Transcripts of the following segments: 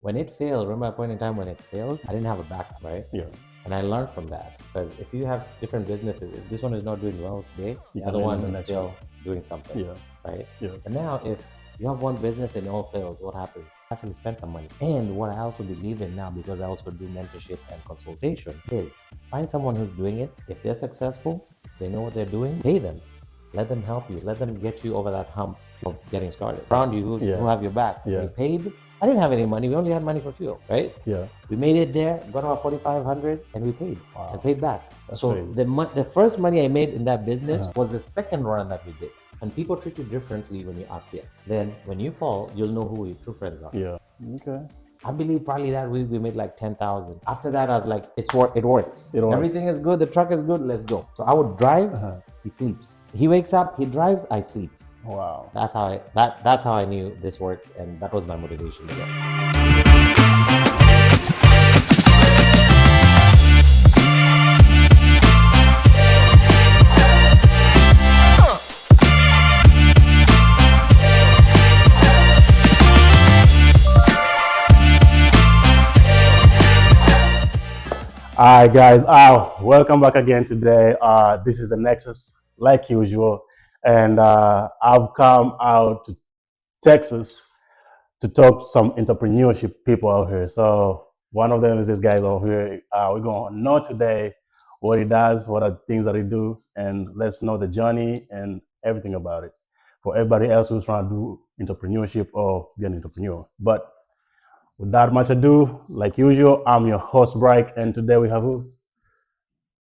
when it failed, remember a point in time when it failed, I didn't have a backup, right? Yeah. And I learned from that because if you have different businesses, if this one is not doing well today, You the can other learn one the is next still doing something, Yeah. right? Yeah. But now, if you have one business and it all fails, what happens? Actually, spend some money. And what I also believe in now, because I also do mentorship and consultation, is find someone who's doing it. If they're successful, they know what they're doing, pay them. Let them help you. Let them get you over that hump of getting started. Around you who have your back. Yeah. They paid. I didn't have any money. We only had money for fuel, right? Yeah. We made it there, got our 4,500, and we paid and paid back. That's so crazy. the first money I made in that business was the second run that we did. And people treat you differently when you're up here. Then when you fall, you'll know who your true friends are. Yeah. Okay. I believe probably that week we made like 10,000. After that, I was like, it works. It works. Everything is good. The truck is good. Let's go. So I would drive. He sleeps. He wakes up. He drives. I sleep. Wow. That's how I knew this works, and that was my motivation to go. All right, guys. Welcome back again today. This is the Nexus, like usual, and I've come out to Texas to talk to some entrepreneurship people out here. So one of them is this guy over here. We're going to know today what he does, what are things that he do, and let's know the journey and everything about it for everybody else who's trying to do entrepreneurship or be an entrepreneur. But without much ado, like usual, I'm your host, Bright, and today we have who?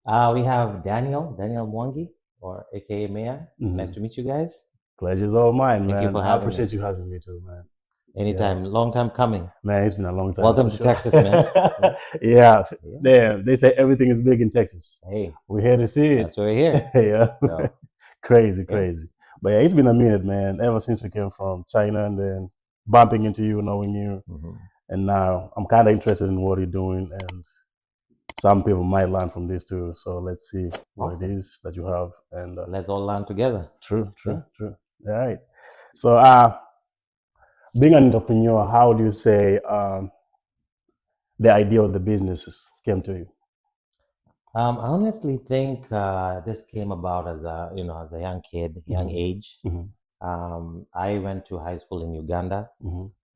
We have Daniel Mwangi, or AKA Maya. Nice to meet you guys. Pleasure's all mine, man. Thank you for I having appreciate me. you having me too, man. Anytime. Long time coming. Man, it's been a long time. Welcome to sure. Texas, man. Yeah. Damn, they say everything is big in Texas. Hey, We're here to see it. that's why we're here. Yeah. So, Crazy. But yeah, it's been a minute, man, ever since we came from China and then bumping into you, knowing you. And now I'm kind of interested in what you're doing, and some people might learn from this too. So let's see what it is that you have, and let's all learn together. True. All right. So, being an entrepreneur, how do you say the idea of the businesses came to you? I honestly think this came about as a young kid, young age. I went to high school in Uganda,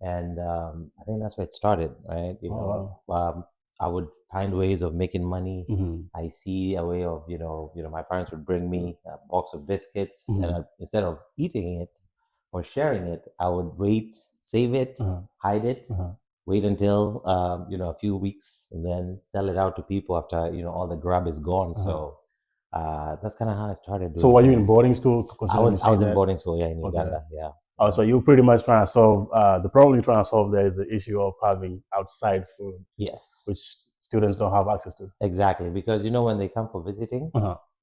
and I think that's where it started, right? I would find ways of making money. I see a way of, my parents would bring me a box of biscuits, and instead of eating it or sharing it, I would wait, save it, hide it, wait until a few weeks, and then sell it out to people after all the grub is gone. So that's kind of how I started doing. So were you in boarding school? I was in boarding school, in Uganda. Yeah. Oh, so you're pretty much trying to solve the problem you're trying to solve there is the issue of having outside food. Yes. Which students don't have access to. Exactly, because when they come for visiting,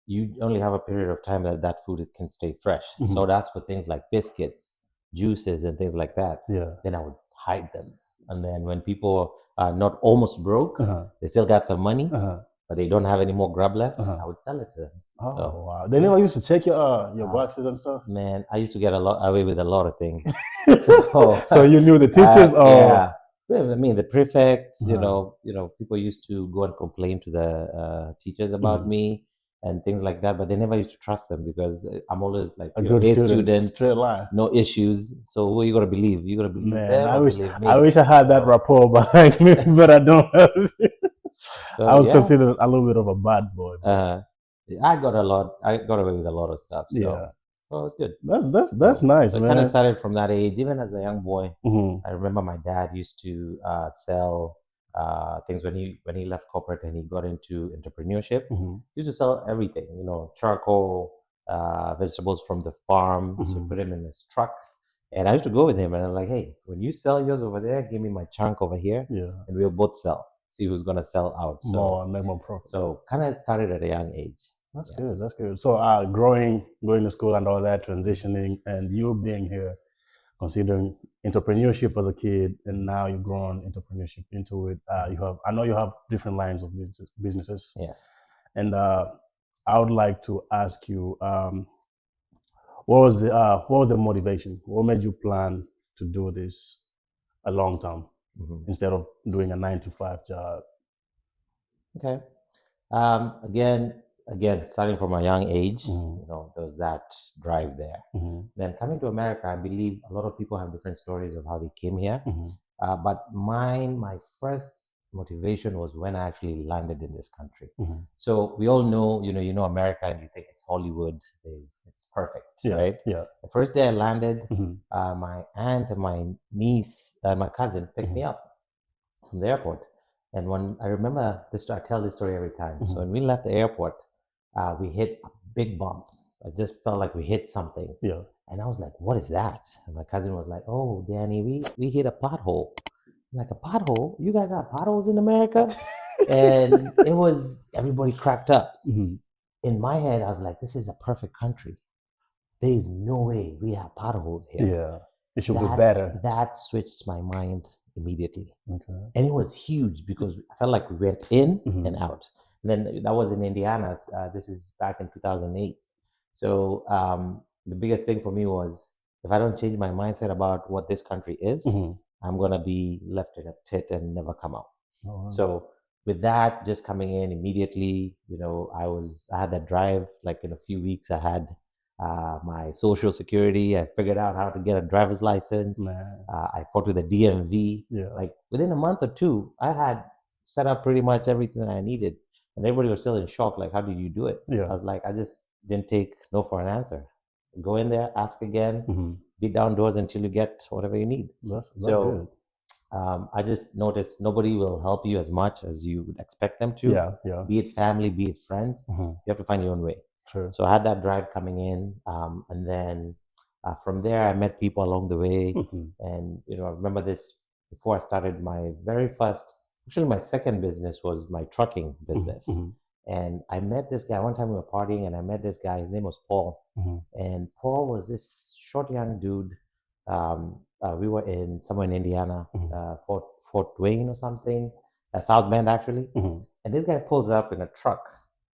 you only have a period of time that food can stay fresh. So that's for things like biscuits, juices, and things like that. Yeah. Then I would hide them, and then when people are not almost broke, they still got some money, but they don't have any more grub left, I would sell it to them. Oh, wow. They never used to check your boxes and stuff? Man, I used to get away with a lot of things. So you knew the teachers? Yeah. I mean, the prefects, people used to go and complain to the teachers about me and things like that, but they never used to trust them because I'm always like a good student, straight line. No issues. So who are you going to believe? You're going to believe them or believe me? I wish I had that rapport behind me, but I don't have it. So, I was considered a little bit of a bad boy. I got away with a lot of stuff. So. Oh, it's good. That's nice, man. It kind of started from that age. Even as a young boy, I remember my dad used to sell things when he left corporate and he got into entrepreneurship. He used to sell everything, charcoal, vegetables from the farm. So put him in his truck, and I used to go with him. And I'm like, hey, when you sell yours over there, give me my chunk over here, and we'll both sell. See who's gonna sell out. So make more profit. So kind of started at a young age. That's good. That's good. So going to school and all that, transitioning, and you being here, considering entrepreneurship as a kid, and now you've grown entrepreneurship into it. I know you have different lines of businesses. Yes. And I would like to ask you, what was the motivation? What made you plan to do this a long term? instead of doing a 9-to-5 job? Okay. Again, starting from a young age, there was that drive there. Then coming to America, I believe a lot of people have different stories of how they came here. But my first motivation was when I actually landed in this country. So we all know, you know America, and you think it's Hollywood. It's perfect, right? Yeah. The first day I landed, my aunt and my niece and my cousin picked me up from the airport. And when I remember this, I tell this story every time. So when we left the airport, we hit a big bump. I just felt like we hit something. Yeah. And I was like, what is that? And my cousin was like, oh, Danny, we hit a pothole. I'm like, a pothole? You guys have potholes in America? And it was, everybody cracked up. In my head, I was like, this is a perfect country. There is no way we have potholes here. Yeah. It should be better. That switched my mind immediately. Okay. And it was huge because I felt like we went in and out. And then that was in Indiana. This is back in 2008. So the biggest thing for me was, if I don't change my mindset about what this country is, I'm going to be left in a pit and never come out. Oh, wow. So with that, just coming in immediately, I had that drive. Like in a few weeks, I had my social security. I figured out how to get a driver's license. I fought with the DMV. Yeah. Like within a month or two, I had set up pretty much everything that I needed. And everybody was still in shock. Like, how did you do it? Yeah. I was like, I just didn't take no for an answer. Go in there, ask again, beat down doors until you get whatever you need. That's so I just noticed nobody will help you as much as you would expect them to. Yeah. Be it family, be it friends. You have to find your own way. Sure. So I had that drive coming in, and then from there I met people along the way, and I remember this before I started my very first. Actually, my second business was my trucking business, and I met this guy one time. We were partying, and I met this guy. His name was Paul, and Paul was this short young dude. We were somewhere in Indiana, Fort Wayne or something, South Bend actually, and this guy pulls up in a truck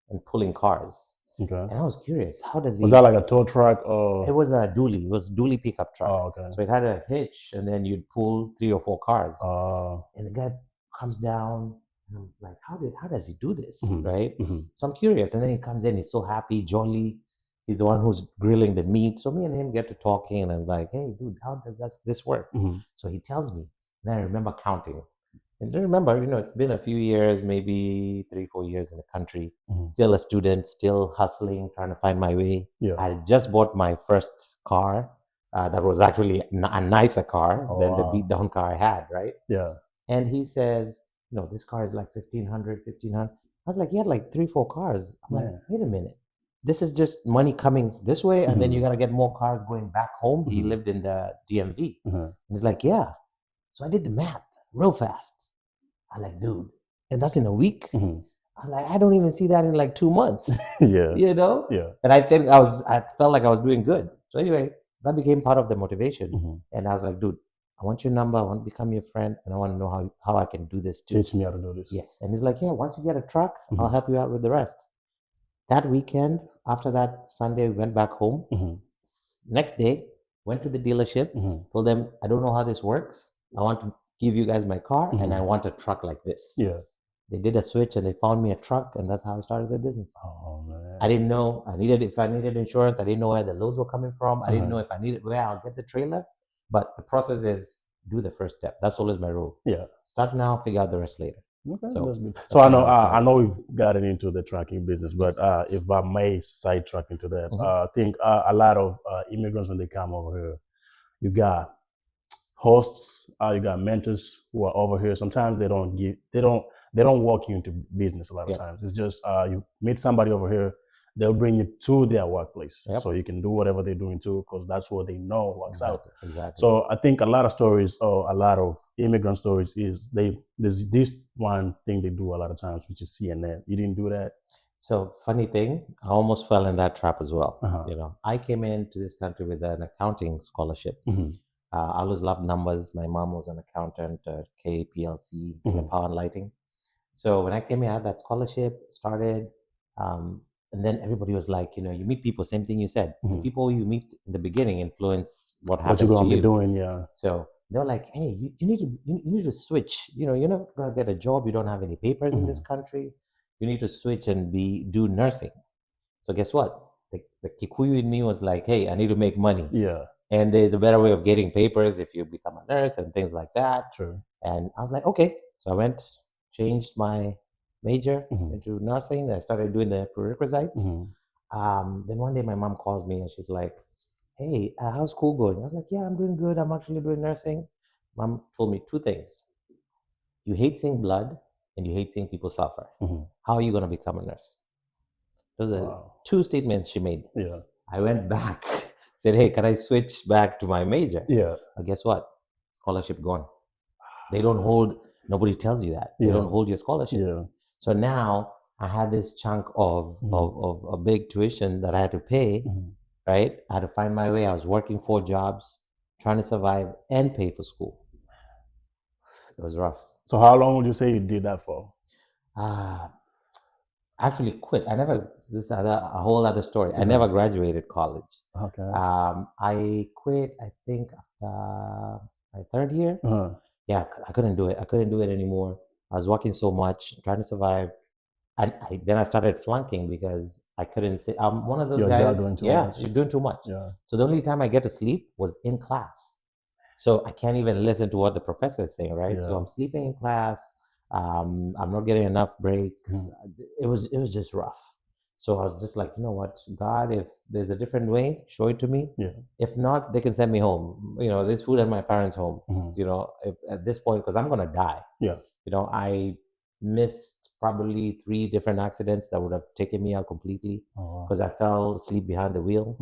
and pulling cars. Okay. And I was curious, how does he? Was that like a tow truck or? It was a dually. It was dually pickup truck. Oh, okay. So it had a hitch, and then you'd pull 3 or 4 cars. And the guy comes down, and I'm like, how does he do this, right? So I'm curious, and then he comes in. He's so happy, jolly. He's the one who's grilling the meat. So me and him get to talking, and I'm like, hey, dude, how does this work? So he tells me, and then I remember counting. And I remember, it's been a few years, maybe 3-4 years in the country, still a student, still hustling, trying to find my way. Yeah. I just bought my first car that was actually a nicer car than the beat down car I had, right? Yeah. And he says, this car is like $1,500. I was like, he had like 3-4 cars. I'm like, wait a minute. This is just money coming this way, and then you got to get more cars going back home. He lived in the DMV. And he's like, yeah. So I did the math real fast. I'm like, dude, and that's in a week? I'm like, I don't even see that in like 2 months. Yeah. Yeah. And I think I felt like I was doing good. So anyway, that became part of the motivation. And I was like, dude, I want your number. I want to become your friend. And I want to know how I can do this too. Teach me how to do this. Yes. And he's like, yeah, once you get a truck, I'll help you out with the rest. That weekend, after that Sunday, we went back home. Next day, went to the dealership, told them, I don't know how this works. I want to give you guys my car, and I want a truck like this. Yeah. They did a switch, and they found me a truck, and that's how I started the business. Oh, man. I didn't know if I needed insurance. I didn't know where the loads were coming from. I didn't know if I needed where I'll get the trailer. But the process is do the first step. That's always my rule. Yeah. Start now, figure out the rest later. Okay. So I know we've gotten into the trucking business, but if I may sidetrack into that, I think a lot of immigrants, when they come over here, you got hosts, you got mentors who are over here. Sometimes they don't walk you into business a lot of times. It's just you meet somebody over here, they'll bring you to their workplace. So you can do whatever they're doing too, because that's what they know works out. Exactly. So I think a lot of stories, or a lot of immigrant stories, is there's this one thing they do a lot of times, which is CNN. You didn't do that? So funny thing, I almost fell in that trap as well. I came into this country with an accounting scholarship. I always loved numbers. My mom was an accountant at KPLC, Power and Lighting. So when I came here, I had that scholarship, started, and then everybody was like, you meet people, same thing you said. The people you meet in the beginning influence what happens to you. Doing, yeah. So They were like, hey, you need to switch. You're not gonna get a job. You don't have any papers in this country. You need to switch and do nursing. So guess what? The Kikuyu in me was like, hey, I need to make money. Yeah. And there's a better way of getting papers if you become a nurse and things like that. True. And I was like, okay. So I went, changed my major into nursing. I started doing the prerequisites. Then one day my mom calls me and she's like, hey, how's school going? I was like, yeah, I'm doing good. I'm actually doing nursing. Mom told me two things. You hate seeing blood and you hate seeing people suffer. How are you going to become a nurse? Those are two statements she made. Yeah. I went back, said, hey, can I switch back to my major? Yeah. But guess what? Scholarship gone. They don't hold, nobody tells you that. They don't hold your scholarship. Yeah. So now I had this chunk of a big tuition that I had to pay, right? I had to find my way. I was working 4 jobs, trying to survive and pay for school. It was rough. So how long would you say you did that for? Actually quit. This is a whole other story. I never graduated college. Okay. I quit, I think, after my 3rd year. Yeah, I couldn't do it. I couldn't do it anymore. I was working so much, trying to survive. And then I started flunking because I couldn't say, I'm one of those guys. You're doing too much. Yeah. So the only time I get to sleep was in class. So I can't even listen to what the professor is saying, right? So I'm sleeping in class. I'm not getting enough breaks. It was just rough. So I was just like, you know what, God, if there's a different way, show it to me. Yeah. If not, they can send me home. There's food at my parents' home. At this point, because I'm gonna die. Yeah. I missed probably 3 different accidents that would have taken me out completely because I fell asleep behind the wheel,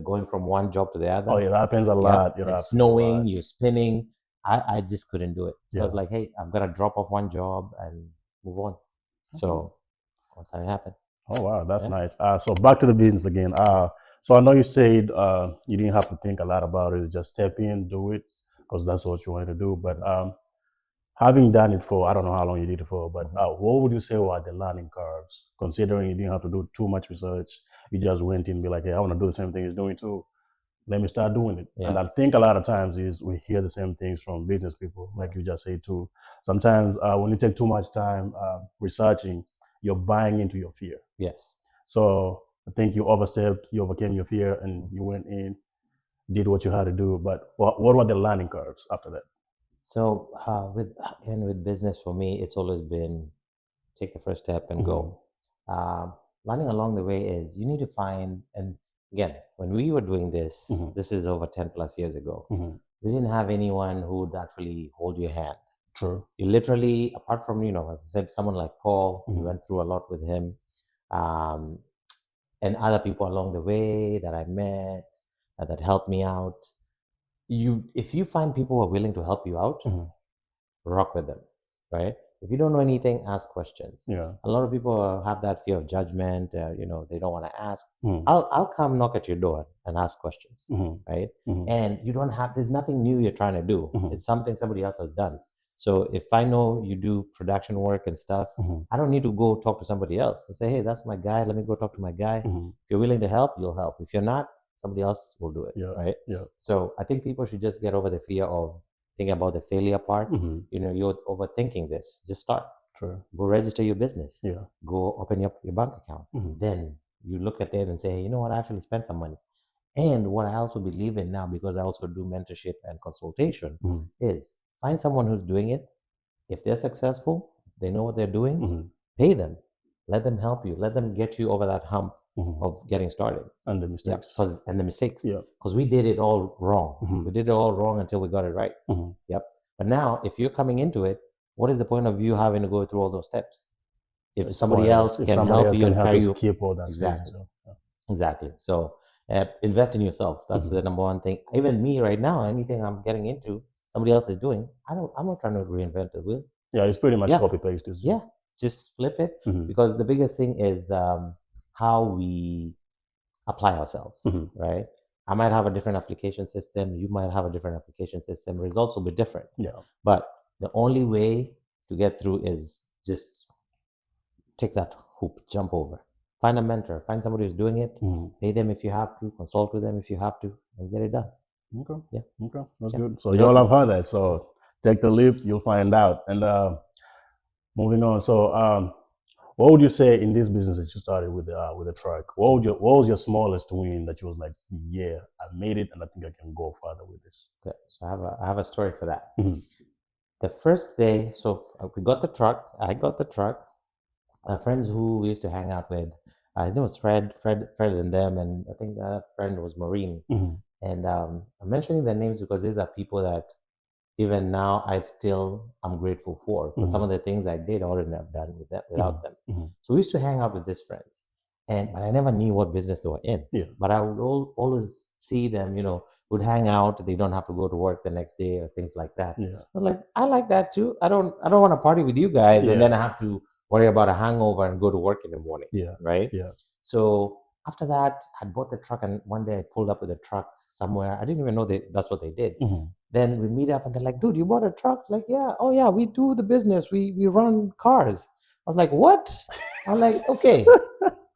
going from one job to the other. Oh, it happens a lot. It's snowing, you're spinning. I just couldn't do it. So I was like, hey, I'm gonna drop off one job and move on. So that's how it happened. Oh wow, that's nice. So back to the business again. So I know you said you didn't have to think a lot about it; just step in, do it, because that's what you wanted to do. But having done it for, I don't know how long you did it for, but what would you say were the learning curves? Considering you didn't have to do too much research, you just went in and be like, hey, I want to do the same thing he's doing too. Let me start doing it. And I think a lot of times is we hear the same things from business people, like you just said too. Sometimes when you take too much time researching, you're buying into your fear. Yes. So I think you overstepped, you overcame your fear, and you went in, did what you had to do. But what were the learning curves after that? So with business, for me, it's always been take the first step and go. Learning along the way is you need to find, and again, when we were doing this, this is over 10 plus years ago, we didn't have anyone who would actually hold your hand. True. You literally, apart from, as I said, someone like Paul, we went through a lot with him, and other people along the way that I met that helped me out. If you find people who are willing to help you out, rock with them, right? If you don't know anything, ask questions. Yeah. A lot of people have that fear of judgment. They don't want to ask. I'll come knock at your door and ask questions, right? And you don't have. There's nothing new you're trying to do. It's something somebody else has done. So if I know you do production work and stuff, I don't need to go talk to somebody else and say, hey, that's my guy. Let me go talk to my guy. If you're willing to help, you'll help. If you're not, somebody else will do it, right? Yeah. So I think people should just get over the fear of thinking about the failure part. You're overthinking this. Just start. True. Go register your business. Yeah. Go open up your bank account. Then you look at it and say, hey, you know what, I actually spent some money. And what I also believe in now, because I also do mentorship and consultation, is find someone who's doing it. If they're successful, they know what they're doing, pay them. Let them help you. Let them get you over that hump of getting started. And the mistakes. And the mistakes. Yeah. Because we did it all wrong. We did it all wrong until we got it right. Yep. But now, if you're coming into it, what is the point of you having to go through all those steps? If somebody else can help you and carry you. Skip all that. Exactly. Stage, so, Exactly. So invest in yourself. That's the number one thing. Even me right now, anything I'm getting into, somebody else is doing, I'm not trying to reinvent the wheel. Yeah, it's pretty much copy paste. Yeah, just flip it, because the biggest thing is how we apply ourselves, right? I might have a different application system. You might have a different application system. Results will be different. Yeah. But the only way to get through is just take that hoop, jump over. Find a mentor. Find somebody who's doing it. Pay them if you have to. Consult with them if you have to, and get it done. Okay. Yeah. Okay. That's Yeah. good. So you all have heard that. So take the leap, you'll find out. And moving on. So what would you say in this business that you started with the truck? What was your smallest win that you was like, yeah, I made it, and I think I can go further with this? Okay. So I have a story for that. Mhm. The first day, so we got the truck. I got the truck. Our friends who we used to hang out with, his name was Fred, and them, and I think that friend was Maureen. Mhm. And I'm mentioning their names because these are people that even now I'm grateful for. Because some of the things I did, I wouldn't have done without them. Mhm. So we used to hang out with these friends, but I never knew what business they were in. Yeah. But I would always see them, would hang out. They don't have to go to work the next day or things like that. Yeah. I was like, I like that too. I don't want to party with you guys, and then I have to worry about a hangover and go to work in the morning. Yeah. Right. Yeah. So after that, I bought the truck, and one day I pulled up with a truck somewhere. I didn't even know that's what they did. Mhm. Then we meet up, and they're like, "Dude, you bought a truck?" Like, yeah. Oh yeah, we do the business. We run cars. I was like, "What?" I'm like, "Okay,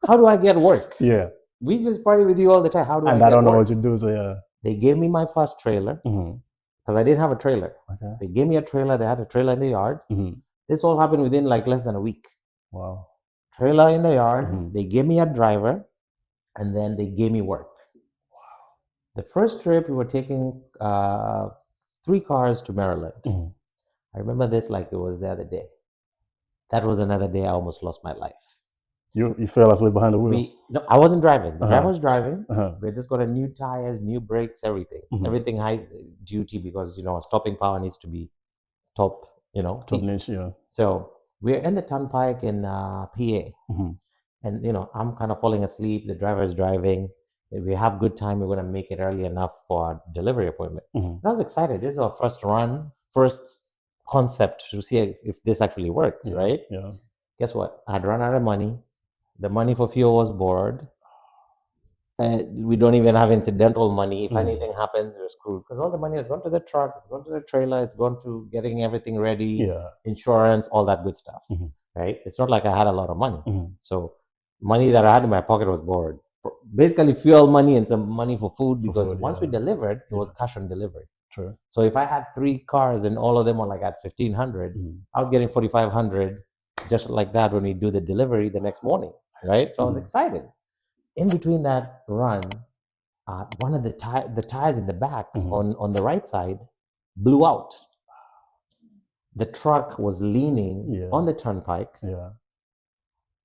how do I get work?" Yeah. We just party with you all the time. How do And I I get don't know work? what you do. So yeah. They gave me my first trailer Mhm. because I didn't have a trailer. Okay. They gave me a trailer. They had a trailer in the yard. Mhm. This all happened within like less than a week. Wow. Trailer in the yard. Mhm. They gave me a driver, and then they gave me work. The first trip, we were taking 3 cars to Maryland. Mhm. I remember this like it was the other day. That was another day I almost lost my life. You fell asleep behind the wheel. No, I wasn't driving. The driver Uh-huh. was driving. Uh-huh. We just got a new tires, new brakes, everything. Mhm. Everything high duty because stopping power needs to be top, Top peak. niche, yeah. So we're in the turnpike in PA, Mhm. and I'm kind of falling asleep. The driver is driving. If we have good time, we're gonna make it early enough for our delivery appointment. Mhm. I was excited. This is our first run, first concept to see if this actually works, Yeah. right? Yeah. Guess what? I'd run out of money. The money for fuel was borrowed. We don't even have incidental money. If anything happens, we're screwed because all the money has gone to the truck, it's gone to the trailer, it's gone to getting everything ready, Yeah. insurance, all that good stuff. Mhm. Right? It's not like I had a lot of money. Mhm. So money that I had in my pocket was borrowed. Basically, fuel money and some money for food because once we delivered, it was cash on delivery. True. So if I had 3 cars and all of them were like at 1,500, I was getting 4,500 just like that when we do the delivery the next morning, right? So I was excited. In between that run, one of the tires in the back on the right side blew out. The truck was leaning on the turnpike, Yeah.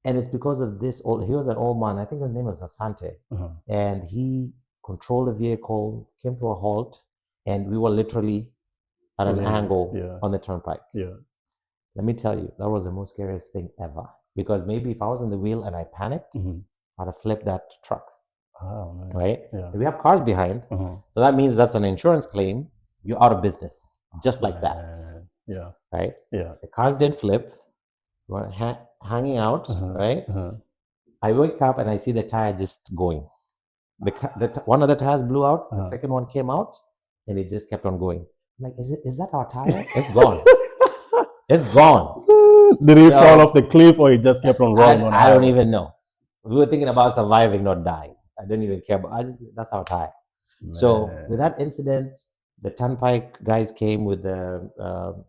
and it's because of this he was an old man. I think his name was Asante, and he controlled the vehicle, came to a halt, and we were literally at an angle on the turnpike. Yeah. Let me tell you, that was the most scariest thing ever. Because maybe if I was in the wheel and I panicked, I'd have flipped that truck. Oh, man. Right? Yeah. We have cars behind. So that means that's an insurance claim. You're out of business. Just like that. Yeah. Right? Yeah. The cars didn't flip. We're hanging out. Right? I wake up and I see the tire just going. One of the tires blew out. The second one came out and it just kept on going. I'm like, is that our tire? It's gone. It's gone. Did he fall off the cliff or he just kept on rolling on? I don't even know. We were thinking about surviving, not dying. I don't even care. But that's our time. So with that incident, the turnpike guys came with the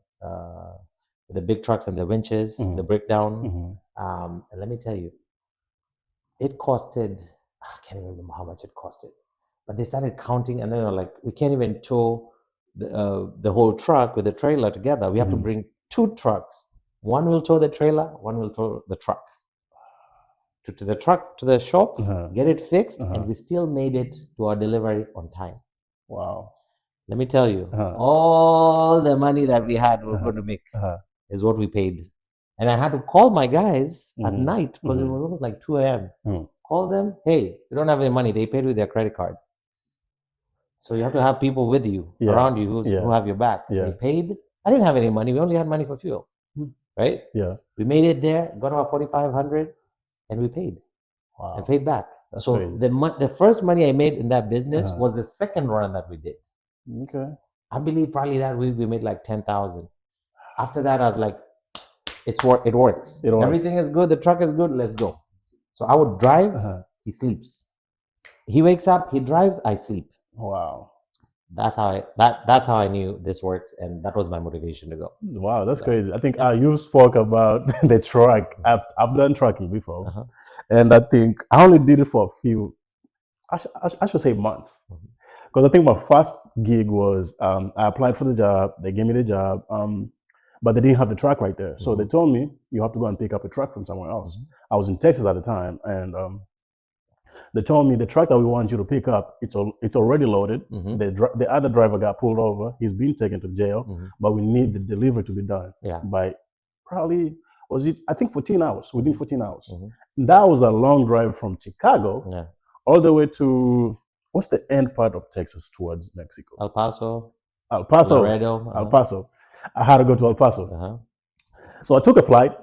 big trucks and the winches, the breakdown. And let me tell you, it costed, I can't even remember how much it costed. But they started counting and they were like, we can't even tow the whole truck with the trailer together. We have to bring 2 trucks. One will tow the trailer, one will tow the truck. To the shop, get it fixed, and we still made it to our delivery on time. Wow. Let me tell you, all the money that we had we were going to make is what we paid. And I had to call my guys at night because it was almost like 2 a.m. Call them, hey, you don't have any money. They paid with their credit card. So you have to have people with you, around you who have your back. They paid. I didn't have any money. We only had money for fuel. Right? Yeah. We made it there, got our 4,500, and we paid. Wow. And paid back. That's so crazy. the first money I made in that business was the second run that we did. Okay. I believe probably that week we made like 10,000. After that, I was like, it works. Everything is good. The truck is good. Let's go. So I would drive. He sleeps. He wakes up. He drives. I sleep. Wow. that's how I knew this works, and that was my motivation to go. Wow, that's So, crazy. I think yeah. you spoke about the truck. I've done trucking before, Uh-huh. and I think I only did it for a few. I should say months, because I think my first gig was I applied for the job. They gave me the job, but they didn't have the truck right there. So they told me you have to go and pick up a truck from somewhere else. I was in Texas at the time, and they told me the truck that we want you to pick up, it's already loaded. The other driver got pulled over. He's been taken to jail, but we need the delivery to be done by probably, was it, I think 14 hours, within 14 hours. That was a long drive from Chicago all the way to, what's the end part of Texas towards Mexico? El Paso, Laredo, El Paso. I had to go to El Paso. So I took a flight,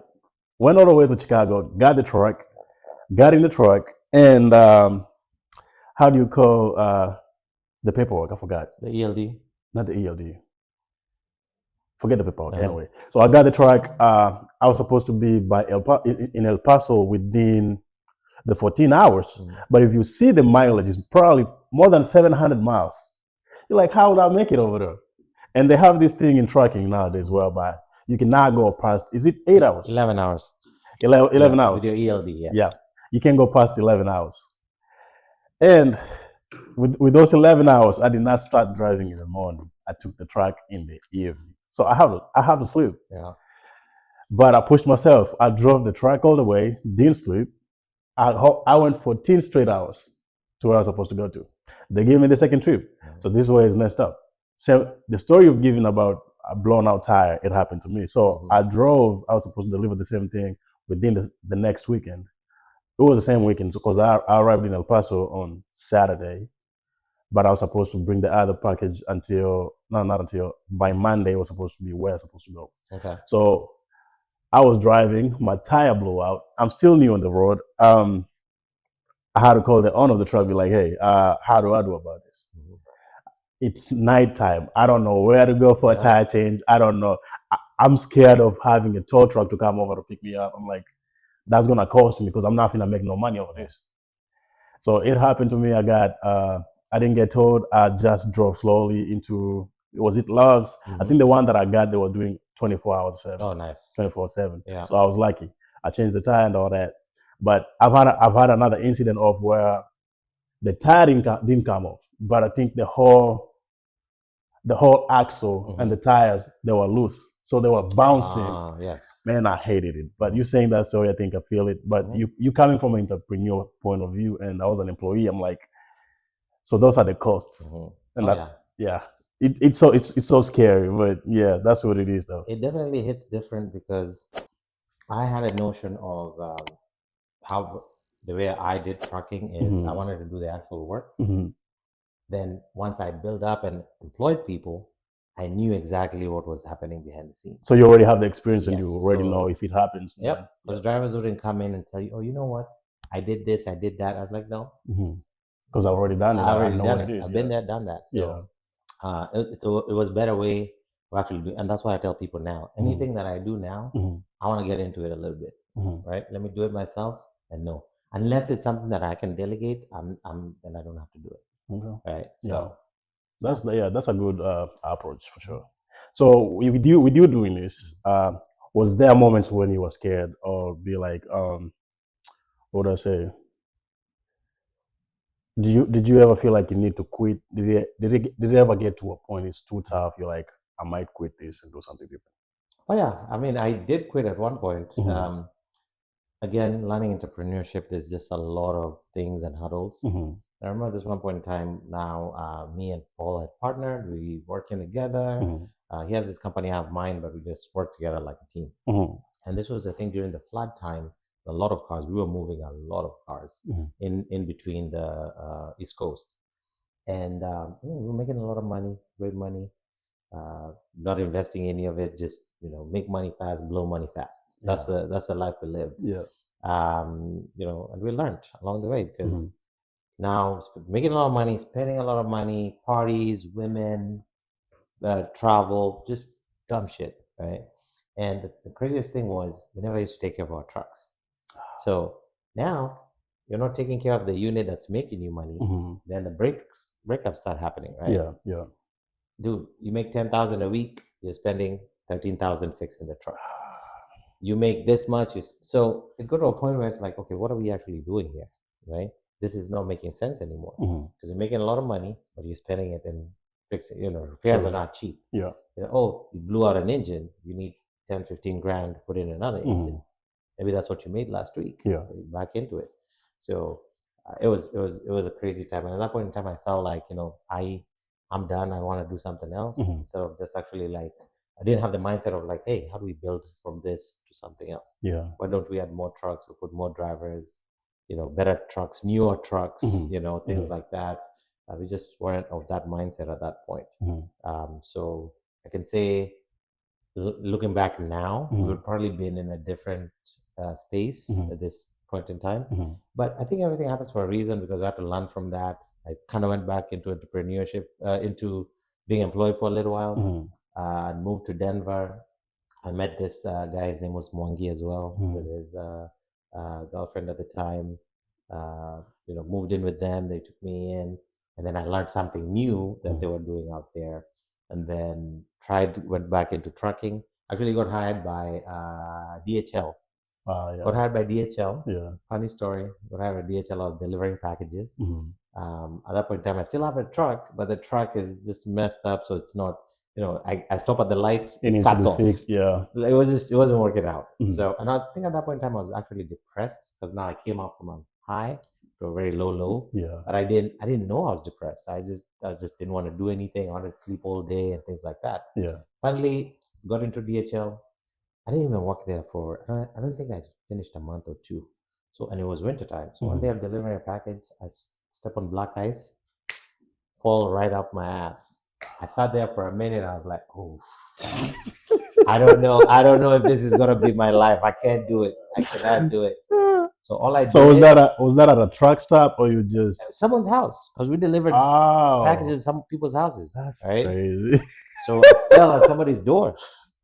went all the way to Chicago, got the truck, got in the truck, and how do you call the paperwork? I forgot. The ELD. Not the ELD. Forget the paperwork. Anyway, so I got the truck. I was supposed to be by in El Paso within the 14 hours. But if you see the mileage, it's probably more than 700 miles. You're like, how would I make it over there? And they have this thing in trucking nowadays whereby you can now go past, is it 8 hours? 11 hours. 11 hours. With your ELD, yes. Yeah. You can go past 11 hours. And with those 11 hours, I did not start driving in the morning. I took the truck in the evening. So I have to sleep. Yeah. But I pushed myself. I drove the truck all the way, didn't sleep. I went 14 straight hours to where I was supposed to go to. They gave me the second trip. So this way is messed up. So the story you've given about a blown out tire, it happened to me. So I was supposed to deliver the same thing within the next weekend. It was the same weekend because I arrived in El Paso on Saturday, but I was supposed to bring the other package by Monday. It was supposed to be where I was supposed to go. Okay. So I was driving, my tire blew out. I'm still new on the road. I had to call the owner of the truck, be like, hey, how do I do about this? It's nighttime. I don't know where to go for a tire change. I don't know. I'm scared of having a tow truck to come over to pick me up. I'm like, that's gonna cost me because I'm not gonna make no money over this. So it happened to me. I didn't get towed. I just drove slowly into, was it Love's? I think the one that I got, they were doing 24 hours 7. Oh, nice. 24/7. Yeah. So I was lucky. I changed the tire and all that. But I've had another incident of where the tire didn't come off, but I think the whole axle and the tires, they were loose, so they were bouncing. Yes. Man, I hated it. But you saying that story, I think I feel it. But you coming from an entrepreneur point of view, and I was an employee. I'm like, so those are the costs, and it's so scary. But yeah, that's what it is, though. It definitely hits different because I had a notion of how the way I did trucking is I wanted to do the actual work. Then once I built up and employed people, I knew exactly what was happening behind the scenes. So you already have the experience and you already know if it happens. Yep. Those drivers wouldn't come in and tell you, oh, you know what? I did this, I did that. I was like, no. Because I've already done it. I know what it is. I've been there, done that. So it was a better way to actually do, and that's what I tell people now. Anything that I do now, I want to get into it a little bit. Right? Let me do it myself, and no. Unless it's something that I can delegate, then I don't have to do it. Right. So that's a good approach for sure. So with you doing this, was there moments when you were scared or be like, what do I say? Did you ever feel like you need to quit? Did it ever get to a point it's too tough? You're like, I might quit this and do something different. Oh yeah, I mean, I did quit at one point. Again, learning entrepreneurship, there's just a lot of things and hurdles. I remember this one point in time now, me and Paul had partnered, we working together. He has this company, I have mine, but we just work together like a team. And this was, I think, during the flood time, a lot of cars, we were moving a lot of cars in between the East Coast. And we were making a lot of money, great money, not investing any of it, just, make money fast, blow money fast. That's the life we live. Yeah. And we learned along the way because now making a lot of money, spending a lot of money, parties, women, travel, just dumb shit, right? And the craziest thing was we never used to take care of our trucks. So now you're not taking care of the unit that's making you money. Then the breakups start happening, right? Yeah. dude, you make 10,000 a week, you're spending 13,000 fixing the truck. You make this much, so it got to a point where it's like, okay, what are we actually doing here, right? This is not making sense anymore because you're making a lot of money, but you're spending it in fixing. Repairs are not cheap. Yeah. Oh, you blew out an engine, you need 10, 15 grand to put in another engine. Maybe that's what you made last week. Yeah. Back into it. So it was a crazy time, and at that point in time, I felt like I'm done. I want to do something else instead of just actually like. I didn't have the mindset of like, hey, how do we build from this to something else? Yeah. Why don't we add more trucks or put more drivers? Better trucks, newer trucks. Things like that. We just weren't of that mindset at that point. So I can say, looking back now, we would probably been in a different space at this point in time. But I think everything happens for a reason, because I had to learn from that. I kind of went back into entrepreneurship, into being employed for a little while. I moved to Denver. I met this guy. His name was Mwangi as well, with his girlfriend at the time. Moved in with them. They took me in, and then I learned something new that they were doing out there. And then went back into trucking. Actually got hired by DHL. Yeah. Got hired by DHL. Yeah. Funny story. Got hired by DHL. I was delivering packages. At that point in time, I still have a truck, but the truck is just messed up, so it's not. I stop at the light, it cuts off. Fixed, yeah. It wasn't working out. So, and I think at that point in time, I was actually depressed, because now I came up from a high to a very low. Yeah. But I didn't know I was depressed. I just didn't want to do anything. I wanted to sleep all day and things like that. Yeah. Finally got into DHL. I didn't even work there for, I don't think I finished a month or two. So, and it was wintertime. So one day I'm delivering a package, I step on black ice, fall right off my ass. I sat there for a minute. I was like, oh, I don't know if this is gonna be my life. I can't do it. I cannot do it. So all I did. So was that at a truck stop, or you just someone's house? Because we delivered packages to some people's houses. That's right? crazy. So I fell at somebody's door,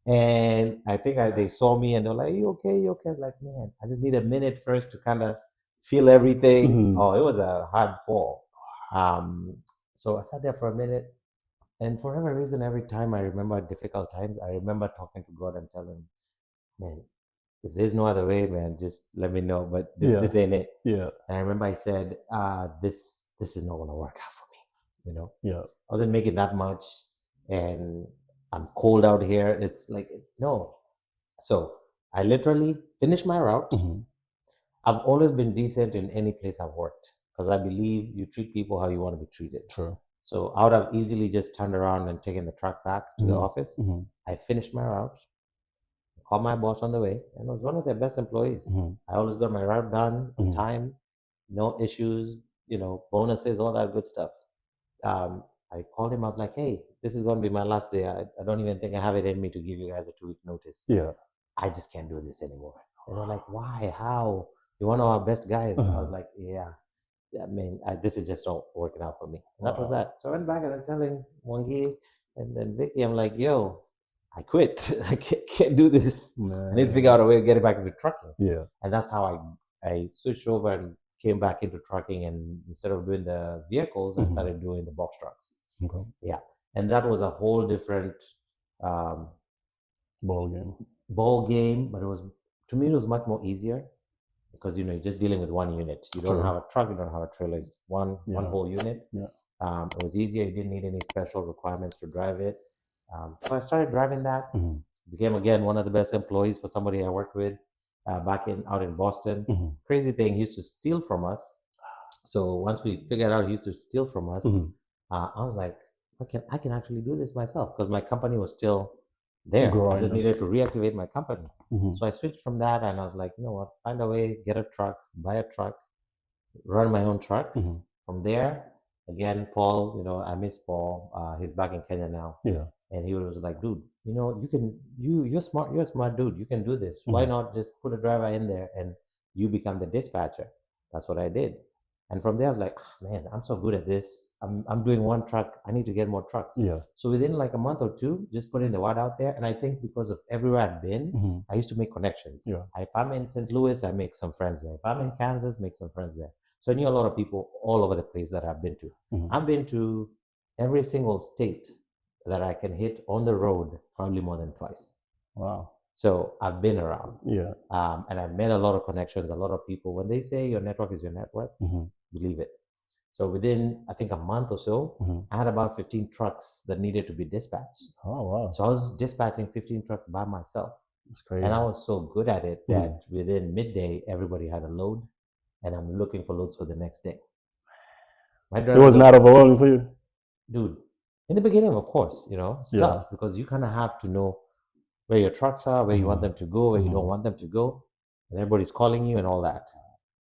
and I think they saw me, and they're like, "You okay? You okay?" I'm like, man, I just need a minute first to kind of feel everything. Oh, it was a hard fall. So I sat there for a minute. And for whatever reason, every time I remember difficult times, I remember talking to God and telling him, man, if there's no other way, man, just let me know. But this ain't it. Yeah. And I remember I said, this is not going to work out for me. Yeah. I wasn't making that much, and I'm cold out here. It's like, no. So I literally finished my route. I've always been decent in any place I've worked, because I believe you treat people how you want to be treated. True. So I would have easily just turned around and taken the truck back to the office. I finished my route, called my boss on the way, and I was one of their best employees. I always got my route done on time, no issues, bonuses, all that good stuff. I called him. I was like, hey, this is going to be my last day. I don't even think I have it in me to give you guys a 2-week notice. Yeah. I just can't do this anymore. And they're like, why? How? You're one of our best guys. I was like, yeah. I mean, this is just not working out for me. And that was that. So I went back and I'm telling Mwangi and then Vicky, I'm like, yo, I quit. I can't do this. Man. I need to figure out a way to get it back into trucking. Yeah. And that's how I switched over and came back into trucking. And instead of doing the vehicles, I started doing the box trucks. Okay. Yeah. And that was a whole different ball game. But to me, it was much more easier. Because you're just dealing with one unit. You don't have a truck, you don't have a trailer. It's one whole unit. Yeah. It was easier. You didn't need any special requirements to drive it. So I started driving that. Became again one of the best employees for somebody I worked with out in Boston. Crazy thing, he used to steal from us. So once we figured out he used to steal from us, I was like, I can actually do this myself, because my company was still there. I just needed to reactivate my company. So I switched from that, and I was like, you know what, find a way, get a truck, buy a truck, run my own truck. From there, again, Paul, I miss Paul. He's back in Kenya now. Yeah. And he was like, dude, you're smart. You're a smart dude. You can do this. Why not just put a driver in there and you become the dispatcher? That's what I did. And from there, I was like, oh, man, I'm so good at this. I'm doing one truck. I need to get more trucks. Yeah. So within like a month or two, just putting the word out there. And I think because of everywhere I've been, I used to make connections. Yeah. If I'm in St. Louis, I make some friends there. If I'm in Kansas, make some friends there. So I knew a lot of people all over the place that I've been to. I've been to every single state that I can hit on the road probably more than twice. Wow. So I've been around. Yeah. And I've made a lot of connections, a lot of people. When they say your network is your network, believe it. So within, I think, a month or so, I had about 15 trucks that needed to be dispatched. Oh, wow. So I was dispatching 15 trucks by myself. That's crazy. And I was so good at it that within midday, everybody had a load, and I'm looking for loads for the next day. It was not overwhelming for you? Dude, in the beginning, of course, stuff, because you kind of have to know where your trucks are, where you want them to go, where you don't want them to go, and everybody's calling you and all that.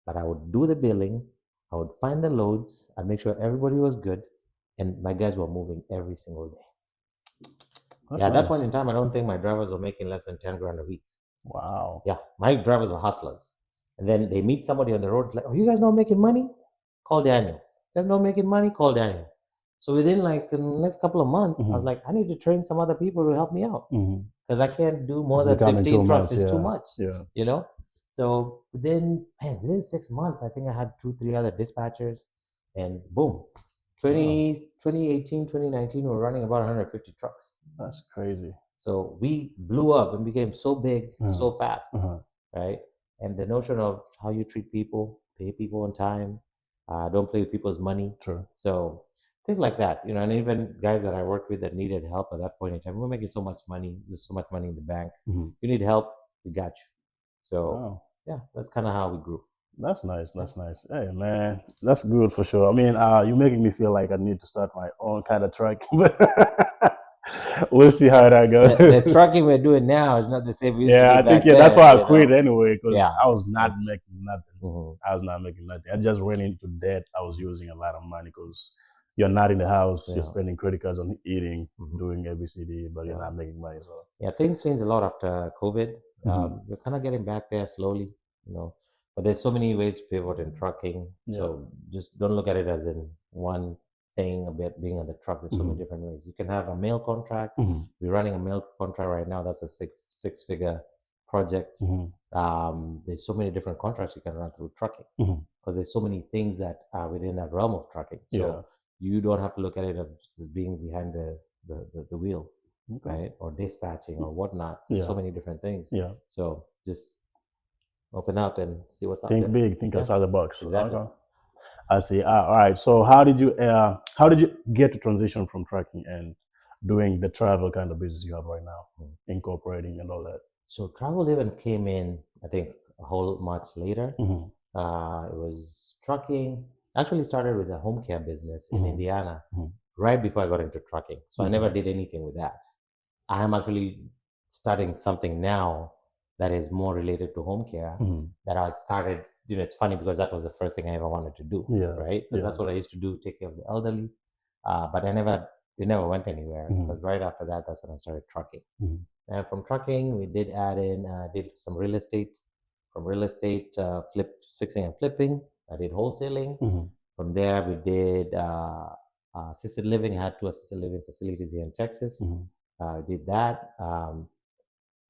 But I would do the billing, I would find the loads, I'd make sure everybody was good, and my guys were moving every single day. At that point in time, I don't think my drivers were making less than 10 grand a week. Wow. Yeah, my drivers were hustlers. And then they meet somebody on the road, it's like, oh, you guys not making money? Call Daniel. You guys not making money? Call Daniel. So within like the next couple of months, I was like, I need to train some other people to help me out. Because I can't do more than 15 trucks. It's too much. Yeah. So within 6 months, I think I had 2-3 other dispatchers, and boom, 2018, 2019, we're running about 150 trucks. That's crazy. So we blew up and became so big so fast, right? And the notion of how you treat people, pay people on time, don't play with people's money. True. So things like that, and even guys that I worked with that needed help at that point in time, we're making so much money, there's so much money in the bank. You need help, we got you. So yeah, that's kind of how we grew. That's nice. That's nice. Hey man, that's good for sure. I mean, you're making me feel like I need to start my own kind of truck. We'll see how that goes. The trucking we're doing now is not the same we used to do I think back that's then, why I quit anyway, because I was not Yes. making nothing. I was not making nothing. I just ran into debt. I was using a lot of money because you're not in the house. You're spending credit cards on eating, doing ABCD, but you're not making money. So yeah, things changed a lot after COVID. We're kind of getting back there slowly, but there's so many ways to pivot in trucking. So just don't look at it as in one thing about being on the truck. There's so many different ways. You can have a mail contract. We're running a mail contract right now. That's a six-figure project. There's so many different contracts you can run through trucking because there's so many things that are within that realm of trucking. So you don't have to look at it as being behind the wheel, right? Or dispatching or whatnot. There's so many different things. So just open up and see what's out there. Think big, think outside the box. Exactly. Okay. I see. All right. So how did you get to transition from trucking and doing the travel kind of business you have right now, incorporating and all that? So travel even came in, I think, a whole much later. It was trucking. Actually started with a home care business in Indiana right before I got into trucking. So I never did anything with that. I am actually starting something now that is more related to home care that I started. It's funny because that was the first thing I ever wanted to do, right? Because that's what I used to do, take care of the elderly. But it never went anywhere because right after that, that's when I started trucking. And from trucking, we did add in, did some real estate. From real estate, fixing and flipping. I did wholesaling. From there, we did assisted living. I had 2 assisted living facilities here in Texas. Did that.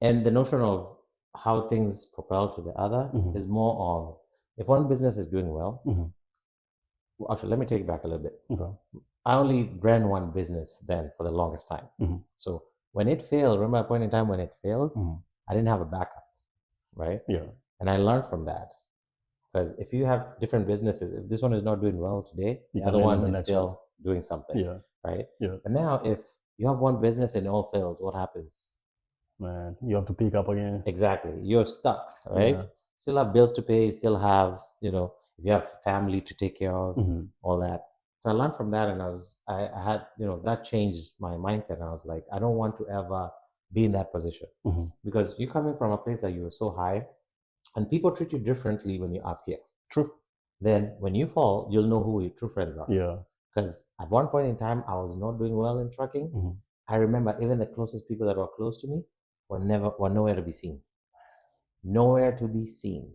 And the notion of how things propel to the other is more of, if one business is doing well, actually, let me take it back a little bit. I only ran one business then for the longest time. So when it failed, remember a point in time when it failed, I didn't have a backup, right? And I learned from that. Because if you have different businesses, if this one is not doing well today, the other one is still doing something, right? But now if you have one business and it all fails, what happens? Man, you have to pick up again. Exactly. You're stuck, right? Still have bills to pay, still have, if you have family to take care of, all that. So I learned from that, and I had, that changed my mindset. And I was like, I don't want to ever be in that position because you're coming from a place that you were so high, and people treat you differently when you're up here. True. Then when you fall, you'll know who your true friends are. Because at one point in time, I was not doing well in trucking. I remember even the closest people that were close to me were nowhere to be seen. Nowhere to be seen.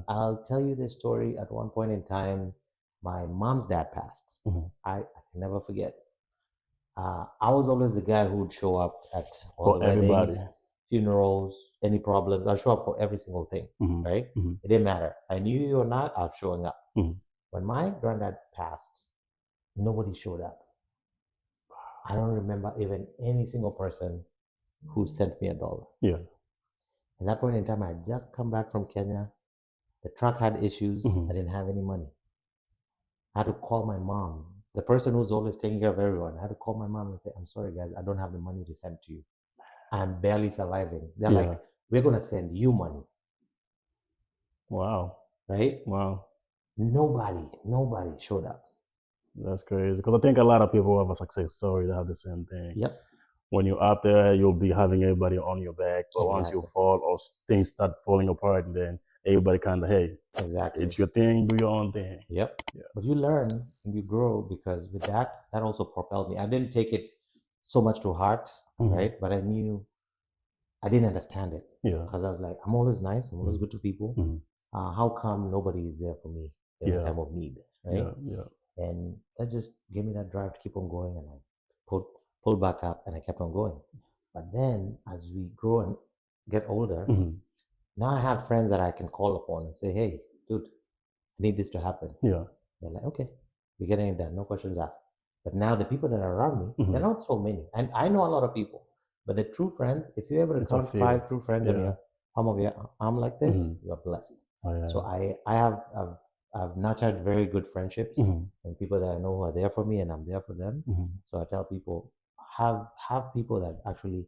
I'll tell you this story. At one point in time, my mom's dad passed. I can never forget. I was always the guy who would show up at all the weddings, funerals, any problems. I'll show up for every single thing, right? It didn't matter. I knew you or not, I was showing up. When my granddad passed, nobody showed up. I don't remember even any single person who sent me $1. Yeah. At that point in time, I had just come back from Kenya. The truck had issues. I didn't have any money. I had to call my mom, the person who's always taking care of everyone. I had to call my mom and say, I'm sorry, guys, I don't have the money to send to you. I'm barely surviving. They're like, we're going to send you money. Wow. Right? Wow. Nobody showed up. That's crazy. Because I think a lot of people have a success story that have the same thing. Yep. When you're out there, you'll be having everybody on your back. But once you fall or things start falling apart, and then everybody kind of, hey, exactly, it's your thing, do your own thing. Yep. Yeah. But you learn and you grow, because with that also propelled me. I didn't take it so much to heart, right? But I knew I didn't understand it. Yeah. Because I was like, I'm always nice. I'm always good to people. How come nobody is there for me in a time of need, right? Yeah. And that just gave me that drive to keep on going, and I pulled back up and I kept on going. But then as we grow and get older, now I have friends that I can call upon and say, hey, dude, I need this to happen. Yeah. They're like, okay, we're getting it done, no questions asked. But now the people that are around me, they're not so many. And I know a lot of people, but the true friends, if you're able to count 5 true friends on your palm of your arm like this, you're blessed. So I've nurtured very good friendships and people that I know who are there for me, and I'm there for them. So I tell people, have people that actually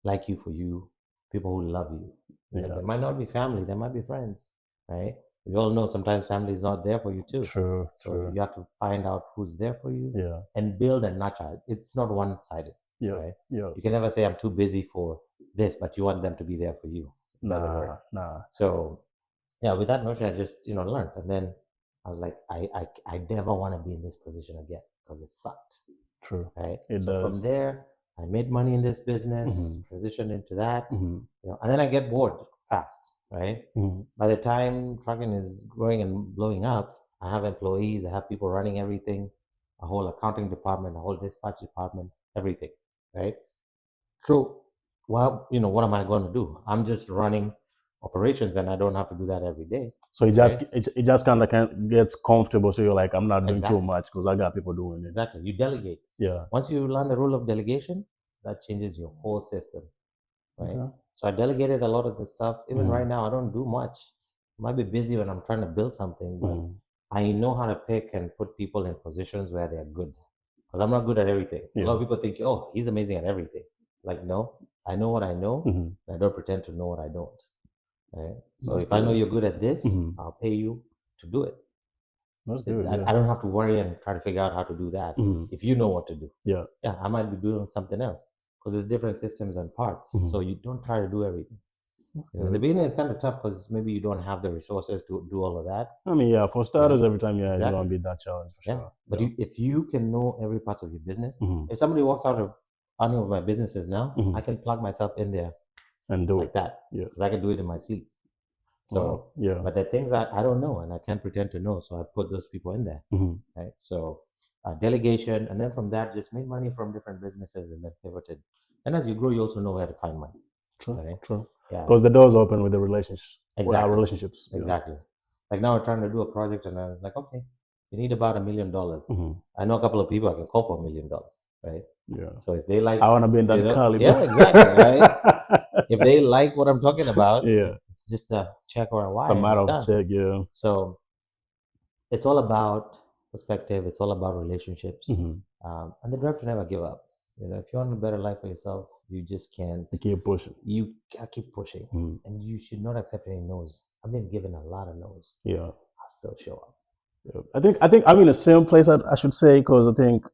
like you for you, people who love you. They might not be family, they might be friends, right? We all know sometimes family is not there for you too. True. You have to find out who's there for you and build and nurture. It's not one-sided. Right? You can never say I'm too busy for this, but you want them to be there for you. Nah. So with that notion, I just learned, and then I was like, I never want to be in this position again, because it sucked. True. Right. From there, I made money in this business, transitioned into that, and then I get bored fast. Right. By the time trucking is growing and blowing up, I have employees, I have people running everything, a whole accounting department, a whole dispatch department, everything. Right. So, what am I going to do? I'm just running operations, and I don't have to do that every day. So it just kind of gets comfortable. So you're like, I'm not doing too much because I got people doing it. Exactly. You delegate. Yeah. Once you learn the rule of delegation, that changes your whole system. Right. Okay. So I delegated a lot of the stuff. Even right now, I don't do much. I might be busy when I'm trying to build something, but I know how to pick and put people in positions where they're good. Because I'm not good at everything. A lot of people think, oh, he's amazing at everything. Like, no, I know what I know. And I don't pretend to know what I don't. Right? So if I know you're good at this, I'll pay you to do it. That's good. I don't have to worry and try to figure out how to do that. If you know what to do. Yeah, I might be doing something else, because there's different systems and parts. So you don't try to do everything. In the beginning, it's kind of tough because maybe you don't have the resources to do all of that. I mean, for starters, every time, it's going to be that challenge for sure. But if you can know every part of your business, if somebody walks out of any of my businesses now, I can plug myself in there and do like that, because I can do it in my sleep. So but the things that I don't know and I can't pretend to know, so I put those people in there. Right. So delegation, and then from that, just made money from different businesses and then pivoted. And as you grow, you also know where to find money. True. Right? True. Yeah. Because the doors open with the relationships. Exactly. With our relationships. Exactly. Like now we're trying to do a project, and I was like, okay, you need about $1 million. I know a couple of people I can call for $1 million. Right. Yeah. So if they like, I want to be in that caliber. Yeah, exactly. Right. If they like what I'm talking about, it's just a check or a wire. It's a matter of check, So it's all about perspective. It's all about relationships, and the drive to never give up. If you want a better life for yourself, you just can't. You keep pushing. You gotta keep pushing, and you should not accept any no's. I've been given a lot of no's. Yeah, I still show up. Yeah. I think I'm in the same place. I should say, because I think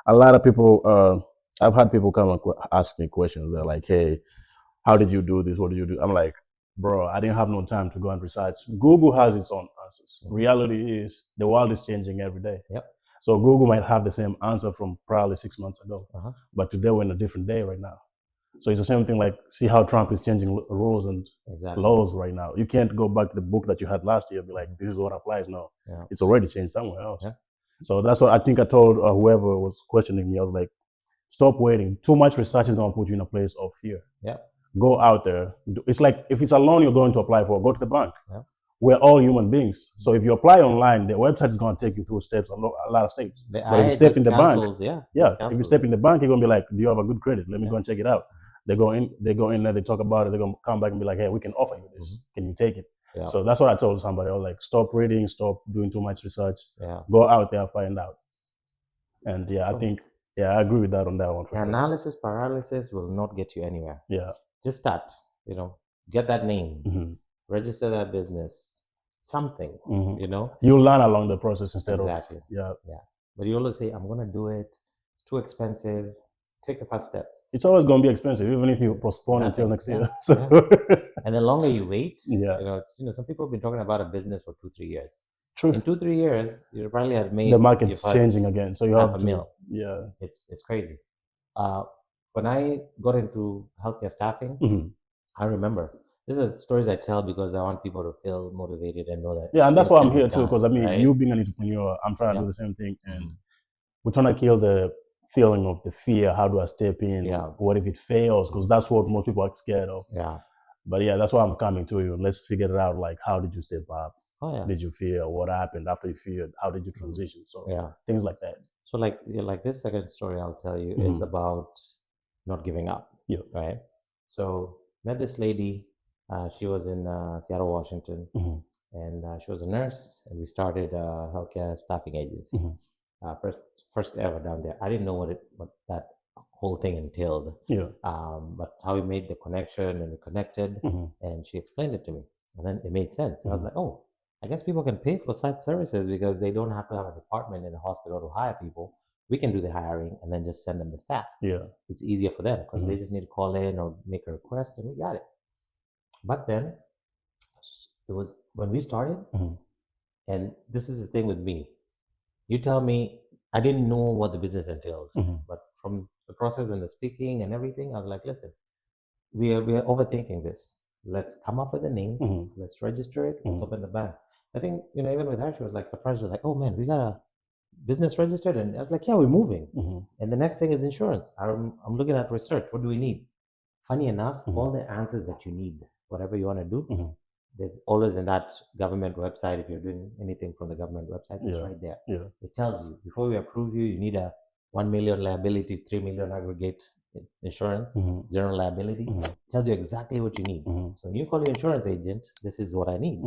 a lot of people. I've had people come and ask me questions. They're like, "Hey, how did you do this? What did you do?" I'm like, "Bro, I didn't have no time to go and research. Google has its own answers. Reality is the world is changing every day. Yep. So Google might have the same answer from probably 6 months ago, but today we're in a different day right now. So it's the same thing. Like, see how Trump is changing rules and laws right now. You can't go back to the book that you had last year and be like, this is what applies now. Yeah. It's already changed somewhere else. Yeah. So that's what I think I told whoever was questioning me. I was like, stop waiting. Too much research is going to put you in a place of fear. Yeah. Go out there. It's like if it's a loan you're going to apply for, go to the bank. Yeah. we're all human beings. So if you apply online, the website is going to take you through steps, a lot of steps. The But if you AI step just in the bank, cancels, yeah, just if you cancels step it. in the bank, you're going to be like, do you have a good credit? Let me Yeah. go and check it out. They go in there, they talk about it. They're going to come back and be like, hey, we can offer you this. Can you take it? Yeah. So that's what I told somebody. I was like, stop reading, stop doing too much research. Yeah. Go out there, find out. And yeah, I think, I agree with that on that one. For sure. Analysis paralysis will not get you anywhere. Yeah. Just start, get that name, register that business, something, You'll learn along the process instead of. Yeah. But you always say, I'm going to do it. It's too expensive. Take the first step. It's always going to be expensive, even if you postpone until next year. So. And the longer you wait, yeah. Some people have been talking about a business for 2-3 years. True. In 2-3 years, you probably have made the market's changing again, so you have $500,000. Yeah, it's crazy. When I got into healthcare staffing, I remember these are stories I tell because I want people to feel motivated and know that. Yeah, and that's why I'm here too, because I mean, right? You being an entrepreneur, I'm trying to do the same thing, and we're trying to kill the feeling of the fear. How do I step in? What if it fails? Because that's what most people are scared of. Yeah. But yeah, that's why I'm coming to you. Let's figure it out. Like, how did you step up? Did you fear? What happened after you feared? How did you transition? So things like that. So like this second story I'll tell you is about not giving up. Yeah. Right. So met this lady. She was in Seattle, Washington, and she was a nurse. And we started a healthcare staffing agency. First ever down there. I didn't know what that whole thing entailed. Yeah. But how we made the connection and we connected, and she explained it to me, and then it made sense. I was like, oh, I guess people can pay for such services because they don't have to have a department in the hospital to hire people. We can do the hiring and then just send them the staff. Yeah. It's easier for them because they just need to call in or make a request and we got it. But then it was when we started, and this is the thing with me. You tell me, I didn't know what the business entailed, but from the process and the speaking and everything, I was like, listen, we are overthinking this. Let's come up with a name. Let's register it. Let's open the bank. I think, even with her, she was like surprised. She was like, oh man, we got a business registered. And I was like, yeah, we're moving. And the next thing is insurance. I'm looking at research. What do we need? Funny enough, all the answers that you need, whatever you want to do, there's always in that government website. If you're doing anything from the government website, it's right there. Yeah. It tells you, before we approve you, you need a 1 million liability, 3 million aggregate insurance, general liability. It tells you exactly what you need. So when you call your insurance agent, this is what I need.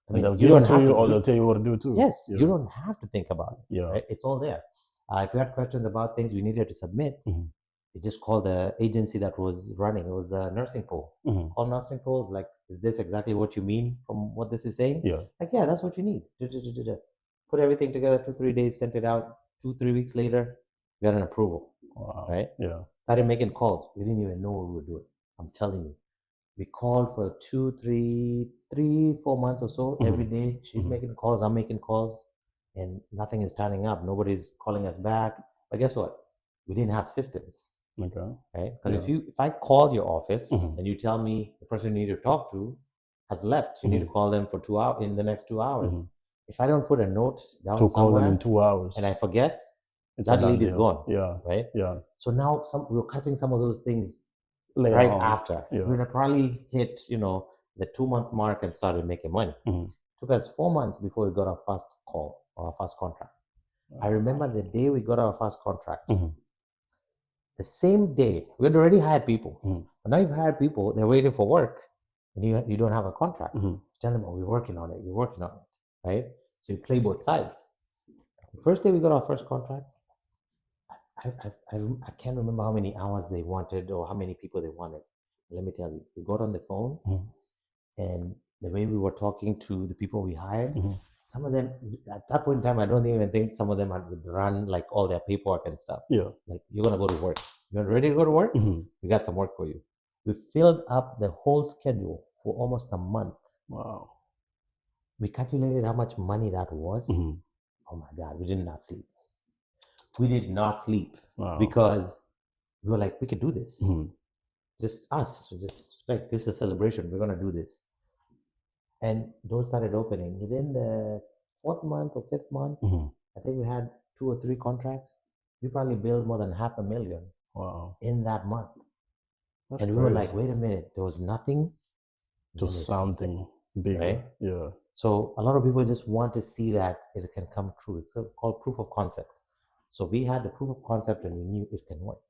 I mean, you don't have to, or they'll tell you what to do too. Yes, you don't have to think about it. Yeah. Right? It's all there. If you had questions about things we needed to submit, you just call the agency that was running. It was a nursing pool. Call nursing pools, like, is this exactly what you mean from what this is saying? Yeah. Like, yeah, that's what you need. Put everything together, 2-3 days, sent it out. 2-3 weeks later, we got an approval. Wow. Right? Yeah. Started making calls. We didn't even know what we were doing. I'm telling you. We called for 4 months or so. Every day, she's making calls, I'm making calls, and nothing is turning up. Nobody's calling us back. But guess what? We didn't have systems. Okay. Right? Because if I call your office and you tell me the person you need to talk to has left, you need to call them for 2 hours in the next 2 hours. If I don't put a note down to somewhere, call them in 2 hours, and I forget, that lead is gone. Yeah. Right. Yeah. So now we're cutting some of those things later right on. after. Yeah. We'd have probably hit the 2-month mark and started making money. Took us 4 months before we got our first call or our first contract. I remember the day we got our first contract. The same day, we had already hired people. But now you've hired people, they're waiting for work, and you don't have a contract. Tell them, oh, we're working on it, right? So you play both sides. The first day we got our first contract, I can't remember how many hours they wanted or how many people they wanted. Let me tell you, we got on the phone, and the way we were talking to the people we hired, some of them, at that point in time, I don't even think some of them had run like all their paperwork and stuff. Yeah. Like, you're going to go to work. You're ready to go to work? We got some work for you. We filled up the whole schedule for almost a month. Wow. We calculated how much money that was. Oh my God, we did not sleep. We did not sleep. Wow. Because we were like, we could do this. Just us, just like, this is a celebration. We're going to do this. And doors started opening. Within the 4th month or 5th month, I think we had 2 or 3 contracts. We probably billed more than $500,000. Wow. In that month. That's and we were like, wait a minute, there was nothing to something. Bigger. Right? Yeah. So a lot of people just want to see that it can come true. It's called proof of concept. So we had the proof of concept and we knew it can work.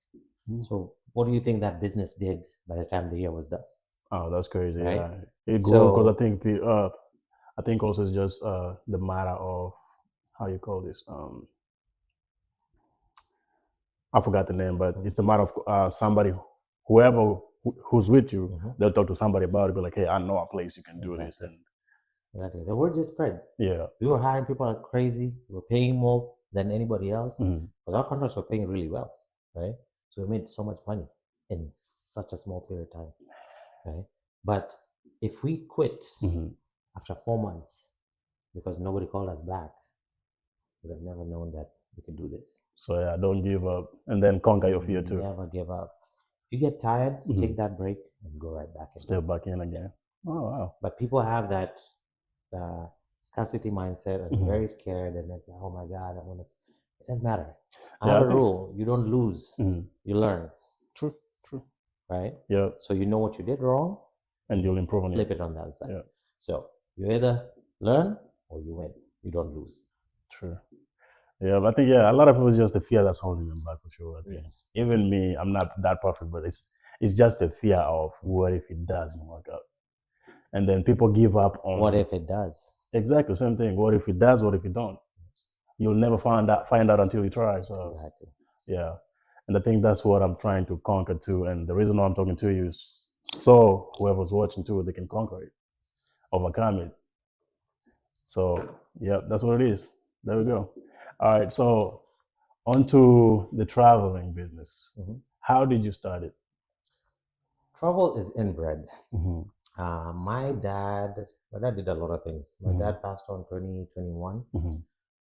So what do you think that business did by the time the year was done? Oh, that's crazy. Right? Yeah. It grew So because I think also it's just the matter of how you call this. I forgot the name, but it's the matter of somebody, whoever who's with you, they'll talk to somebody about it. Be like, hey, I know a place you can do this, and exactly, the word just spread. yeah, We were hiring people like crazy. We were paying more than anybody else because our contracts were paying really well, right? So we made so much money in such a small period of time, right? But if we quit after 4 months because nobody called us back, we would have never known that we could do this. So yeah, don't give up, and then conquer your fear too. Never give up. If you get tired, take that break and go right back in. Step back in again. Oh wow! But people have that scarcity mindset and very scared, and they say, "Oh my God, I want to." It doesn't matter. I have a rule: you don't lose, you learn. True. Right? Yeah. So you know what you did wrong, and you'll improve on it. Flip it on the other side. Yeah. So you either learn or you win. You don't lose. True. Yeah, but I think a lot of people, it's just the fear that's holding them back for sure. I think. Yes. Even me, I'm not that perfect, but it's just the fear of what if it doesn't work out, and then people give up on. What if it does? Exactly, same thing. What if it does? What if it don't? You'll never find out until you try. So exactly. Yeah, and I think that's what I'm trying to conquer too. And the reason why I'm talking to you is so whoever's watching too, they can conquer it, overcome it. So yeah, that's what it is. There we go. All right, so onto the traveling business. How did you start it? Travel is inbred. My dad did a lot of things. My dad passed on 2021,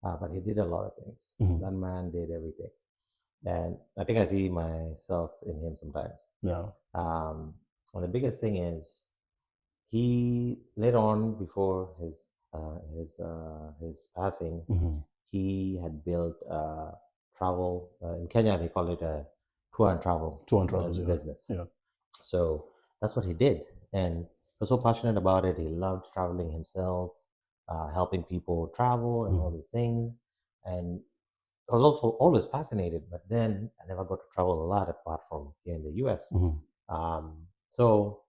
but he did a lot of things. That man did everything. And I think I see myself in him sometimes. Yeah. And the biggest thing is he later on, before his passing, he had built travel in Kenya. They call it a tour and travel business. Yeah. So that's what he did, and he was so passionate about it. He loved traveling himself, helping people travel and all these things. And I was also always fascinated, but then I never got to travel a lot apart from here in the US. So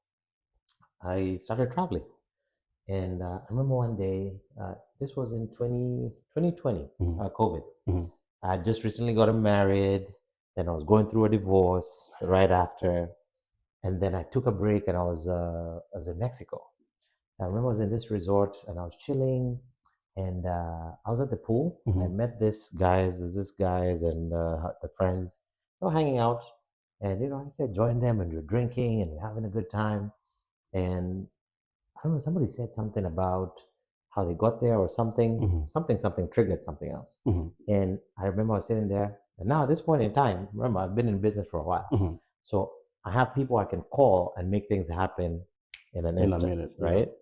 I started traveling. And I remember one day, this was in 2020, COVID. I had just recently gotten married, then I was going through a divorce right after. And then I took a break and I was in Mexico. I remember I was in this resort and I was chilling and I was at the pool. I met this guys and the friends. They were hanging out and, I said, join them and we're drinking and we're having a good time. And I don't know, somebody said something about how they got there or something, something triggered something else. And I remember I was sitting there and now at this point in time, remember I've been in business for a while. So I have people I can call and make things happen in an instant, a minute, right? Yeah.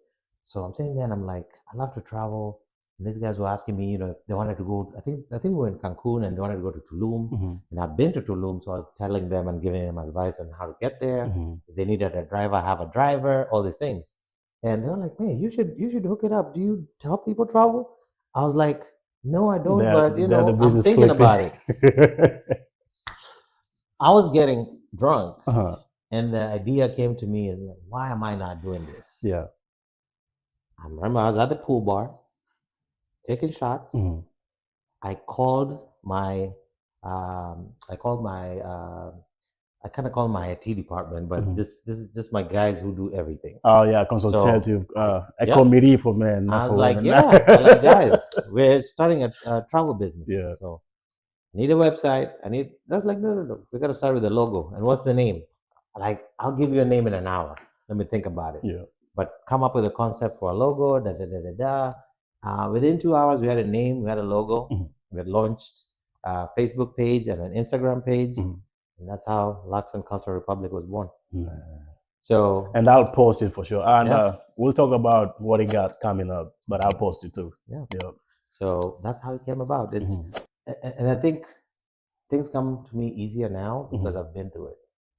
So I'm sitting there and I'm like, I love to travel. And these guys were asking me, if they wanted to go. I think we were in Cancun and they wanted to go to Tulum. And I've been to Tulum, so I was telling them and giving them advice on how to get there. If they needed a driver, I have a driver. All these things. And they were like, "Man, you should hook it up. Do you help people travel?" I was like, "No, I don't. But I'm thinking about it." I was getting drunk, and the idea came to me: is like, why am I not doing this? Yeah. I remember I was at the pool bar, taking shots. I called my, I kind of call my IT department, but this is just my guys who do everything. Oh yeah, consultative, a committee for men. I was like, I'm like, guys, we're starting a travel business. Yeah. So I need a website. That's like, no. We got to start with the logo. And what's the name? Like, I'll give you a name in an hour. Let me think about it. Yeah. But come up with a concept for a logo. Within 2 hours, we had a name. We had a logo. We had launched a Facebook page and an Instagram page. And that's how Lux and Cultural Republic was born. So, and I'll post it for sure. And we'll talk about what it got coming up, but I'll post it too. Yeah. So that's how it came about. And I think things come to me easier now because I've been through it.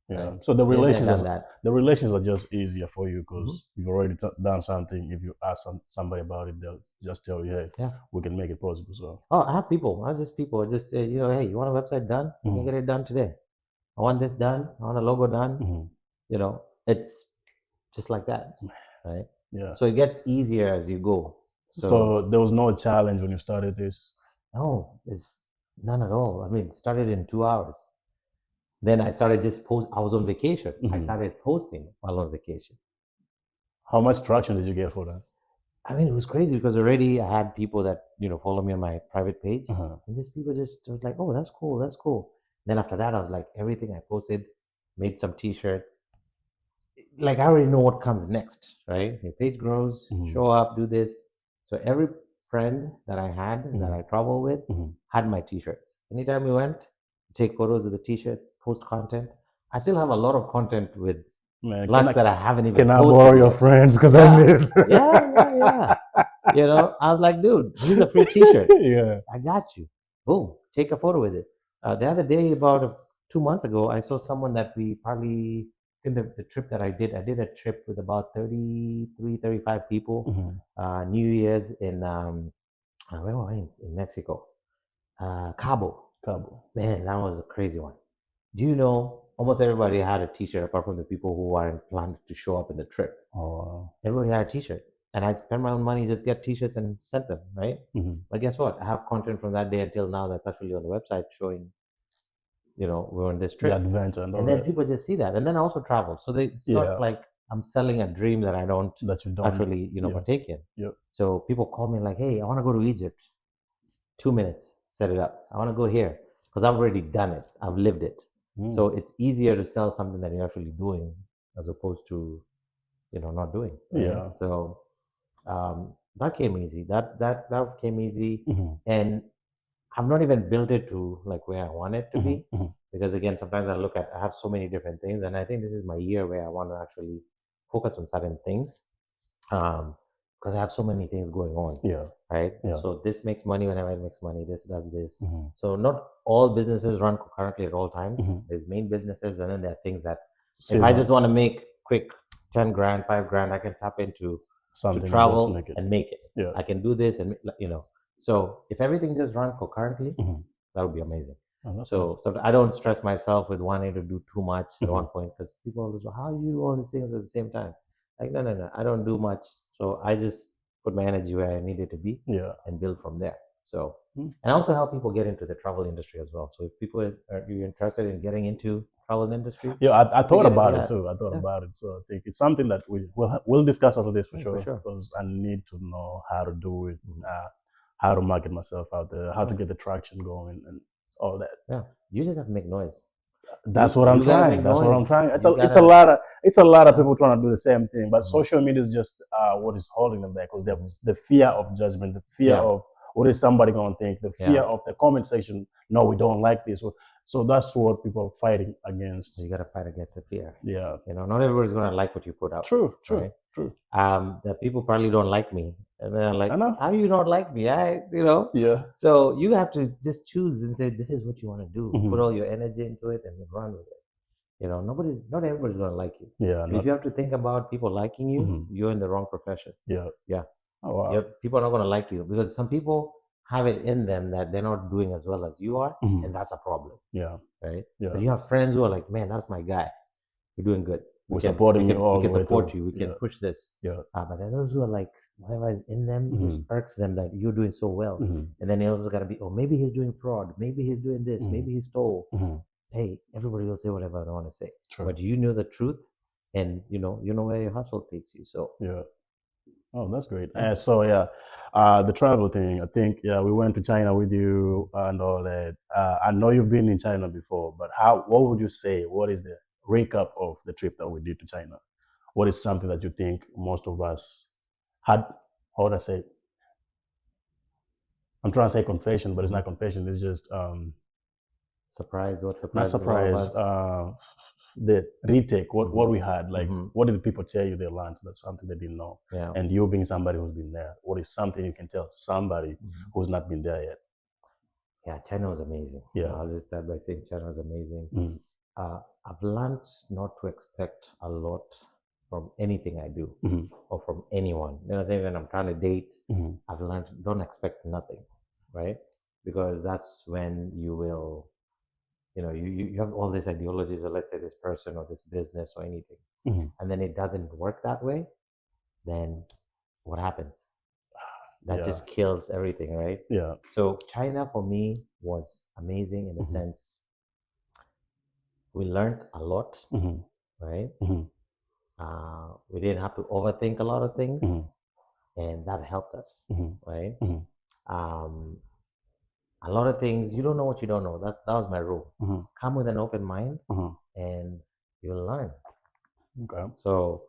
Yeah. Right? So the Been there, relations done are, that. the relations are just easier for you because Mhm. you've already done something. If you ask somebody about it, they'll just tell you, "Hey, Yeah. we can make it possible." So Oh, I have people. I just people just say, hey, you want a website done? You can get it done today. I want this done. I want a logo done. It's just like that, right? Yeah. So it gets easier as you go. So there was no challenge when you started this. No, it's none at all. I mean, it started in 2 hours. Then I started just post. I was on vacation. I started posting while on vacation. How much traction did you get for that? I mean, it was crazy because already I had people that follow me on my private page, and just people just was like, "Oh, that's cool, that's cool." Then after that, I was like, everything I posted, made some T-shirts. Like I already know what comes next, right? Your page grows, show up, do this. So every friend that I had that I travel with had my T-shirts. Anytime we went, take photos of the T-shirts, post content. I still have a lot of content with Lux that I haven't even Can I posted borrow your yet. friends? Because I need. Yeah. I was like, dude, here's a free T-shirt. Yeah. I got you. Boom, take a photo with it. The other day, about 2 months ago, I saw someone that we probably, in the trip that I did a trip with about 33, 35 people. New Year's in, where were we? In Mexico. Cabo. Man, that was a crazy one. Do you know, almost everybody had a T-shirt apart from the people who weren't planned to show up in the trip. Oh. Everybody had a T-shirt. And I spent my own money, just get T-shirts and sent them, right? But guess what? I have content from that day until now that's actually on the website showing, we're on this trip. The adventure and all then that. people just see that. And then I also travel. So it's not like I'm selling a dream that I don't actually, partake in. Yeah. So people call me like, hey, I want to go to Egypt. 2 minutes, set it up. I want to go here because I've already done it. I've lived it. So it's easier to sell something that you're actually doing as opposed to, not doing. Right? Yeah. So that came easy. That came easy. And I've not even built it to like where I want it to be. Because again, sometimes I have so many different things, and I think this is my year where I want to actually focus on certain things. Because I have so many things going on. Yeah. Right. Yeah. So this makes money whenever it makes money. This does this. So not all businesses run concurrently at all times. There's main businesses, and then there are things that if I just want to make quick 10 grand, 5 grand, I can tap into something to travel and make it. Yeah. I can do this and So if everything just runs concurrently, that would be amazing. So I don't stress myself with wanting to do too much at one point because people always go, how do you do all these things at the same time? Like, no, I don't do much. So I just put my energy where I need it to be and build from there. So, and also help people get into the travel industry as well. So if people are interested in getting into travel industry. Yeah, I thought about it too. I thought about it. So I think it's something that we'll discuss after this for sure. Because I need to know how to do it, how to market myself out there, how to get the traction going and all that. Yeah. You just have to make noise. That's what I'm trying. It's a lot of people trying to do the same thing, but social media is just what is holding them back because the fear of judgment, the fear of what is somebody going to think, the fear of the comment section. No, we don't like this. So that's what people are fighting against. You got to fight against the fear. Yeah. Not everybody's going to like what you put out. True. The people probably don't like me. And they're like, how you not like me? Yeah. So you have to just choose and say, this is what you want to do. Put all your energy into it and run with it. Not everybody's going to like you. Yeah. If you have to think about people liking you, you're in the wrong profession. Yeah. Oh, wow. People are not going to like you because some people have it in them that they're not doing as well as you are. And that's a problem. Yeah. Right. Yeah. But you have friends who are like, man, that's my guy. You're doing good. We can support you. We can push this. Yeah. But there are those who are like, whatever is in them just irks them that you're doing so well. And then they also got to be, maybe he's doing fraud. Maybe he's doing this. Maybe he stole. Hey, everybody will say whatever they want to say. True. But you know the truth, and you know where your hustle takes you. So yeah. Oh, that's great. The travel thing. I think we went to China with you and all that. I know you've been in China before, but what would you say? What is the recap of the trip that we did to China? What is something that you think most of us had? How would I say? I'm trying to say confession, but it's not confession. It's just surprise. What surprise? Not surprise. The retake. What we had. Like, what did the people tell you they learned? That's something they didn't know. Yeah. And you being somebody who's been there, what is something you can tell somebody who's not been there yet? Yeah, China was amazing. Yeah. I'll just start by saying China was amazing. I've learned not to expect a lot from anything I do or from anyone. You know, say when I'm trying to date, I've learned don't expect nothing, right? Because that's when you will, you know, you have all these ideologies of, let's say, this person or this business or anything, and then it doesn't work that way, then what happens? That just kills everything, right? Yeah. So China for me was amazing in the sense we learned a lot, right? We didn't have to overthink a lot of things, and that helped us, right? A lot of things you don't know what you don't know. That was my rule. Come with an open mind, and you'll learn. Okay. So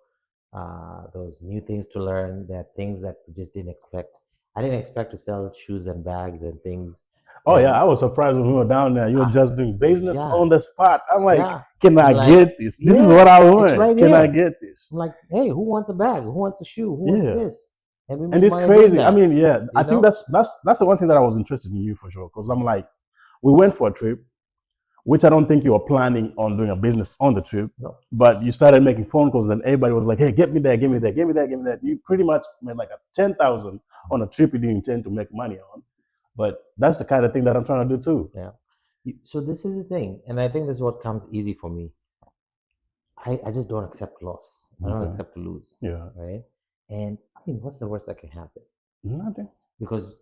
those new things to learn. There are things that we just didn't expect. I didn't expect to sell shoes and bags and things. Oh yeah, I was surprised when we were down there. You were just doing business on the spot. I'm like, can I get this? This is what I want. Right, can I get this? I'm like, hey, who wants a bag? Who wants a shoe? Who wants this? And it's crazy. I mean, I think that's the one thing that I was interested in you for sure. Because I'm like, we went for a trip, which I don't think you were planning on doing a business on the trip. No. But you started making phone calls, and everybody was like, hey, get me there, give me that, give me that, give me that. You pretty much made like a 10,000 on a trip you didn't intend to make money on. But that's the kind of thing that I'm trying to do too. Yeah. So this is the thing, and I think this is what comes easy for me. I just don't accept loss. I don't accept to lose. Yeah. Right. And I mean, what's the worst that can happen? Nothing. Because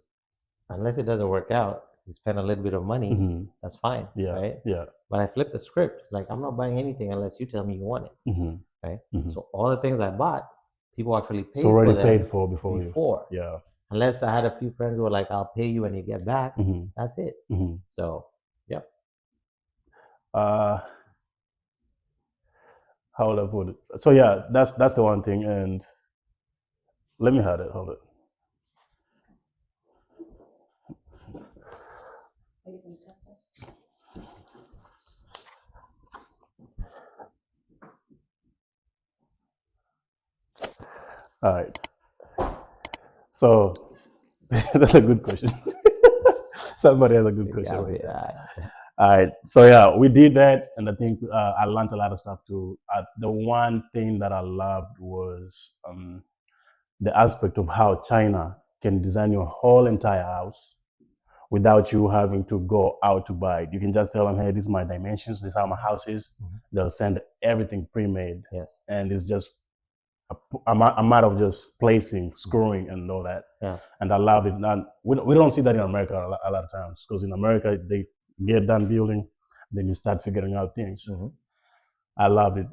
unless it doesn't work out, you spend a little bit of money. That's fine. Yeah. Right. Yeah. But I flip the script. Like, I'm not buying anything unless you tell me you want it. Right. So all the things I bought, people actually paid for. Already paid for before. Yeah. Unless I had a few friends who were like, I'll pay you when you get back. That's it. So, yep. How would I put it? So yeah, that's the one thing. And let me have it. Hold it. All right. So that's a good question. Somebody has a good question. All right. So yeah, we did that, and I think I learned a lot of stuff too. The one thing that I loved was the aspect of how China can design your whole entire house without you having to go out to buy it. You can just tell them, hey, these are my dimensions, this is how my house is. They'll send everything pre-made. Yes. And it's just a matter of just placing, screwing, and all that. Yeah. And I love it. And we don't see that in America a lot of times, because in America, they get done building, then you start figuring out things. I loved it.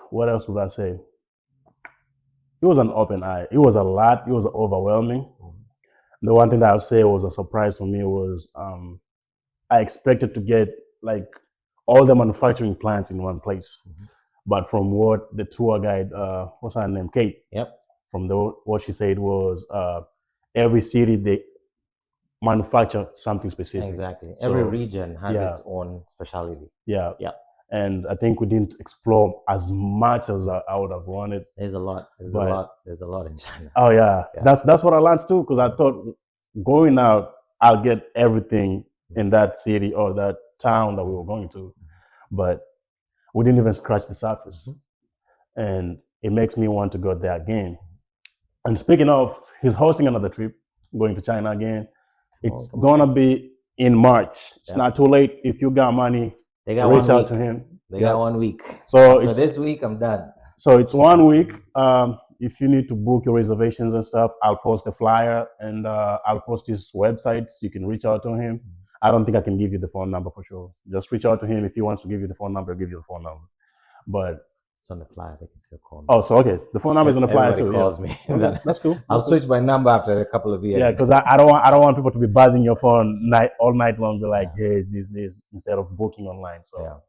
What else would I say? It was an open eye. It was a lot. It was overwhelming. The one thing that I would say was a surprise for me was I expected to get like all the manufacturing plants in one place. But from what the tour guide, what's her name, Kate? Yep. From what she said was every city they manufacture something specific. Exactly. So, every region has its own specialty. Yeah. Yeah. And I think we didn't explore as much as I would have wanted. There's a lot. There's a lot in China. Oh yeah. That's what I learned too, because I thought going out, I'll get everything in that city or that town that we were going to, but we didn't even scratch the surface. And it makes me want to go there again. And speaking of, he's hosting another trip, going to China again. It's gonna be in March. It's not too late. If you got money, reach out to him. They got 1 week. So this week I'm done. So it's 1 week. If you need to book your reservations and stuff, I'll post the flyer, and I'll post his websites. You can reach out to him. I don't think I can give you the phone number for sure. Just reach out to him. If he wants to give you the phone number, I'll give you the phone number. But it's on the flyer. They can still call me. Oh, so okay. The phone number is on the flyer too. Calls me. Okay, that's cool. I'll switch my number after a couple of years. Yeah, because I don't want people to be buzzing your phone all night long. Be like, hey, this instead of booking online. So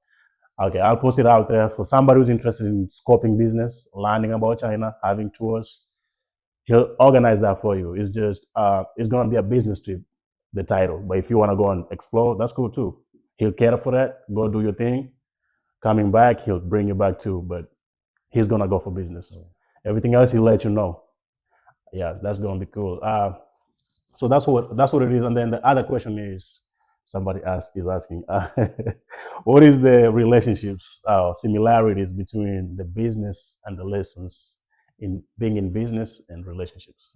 okay, I'll post it out there for somebody who's interested in scoping business, learning about China, having tours. He'll organize that for you. It's just it's gonna be a business trip, the title. But if you want to go and explore, that's cool too. He'll cater for that. Go do your thing. Coming back, he'll bring you back too. But he's gonna go for business. Everything else, he'll let you know. Yeah, that's gonna be cool. So that's what it is. And then the other question is, somebody is asking, what is the relationships, similarities between the business and the lessons in being in business and relationships?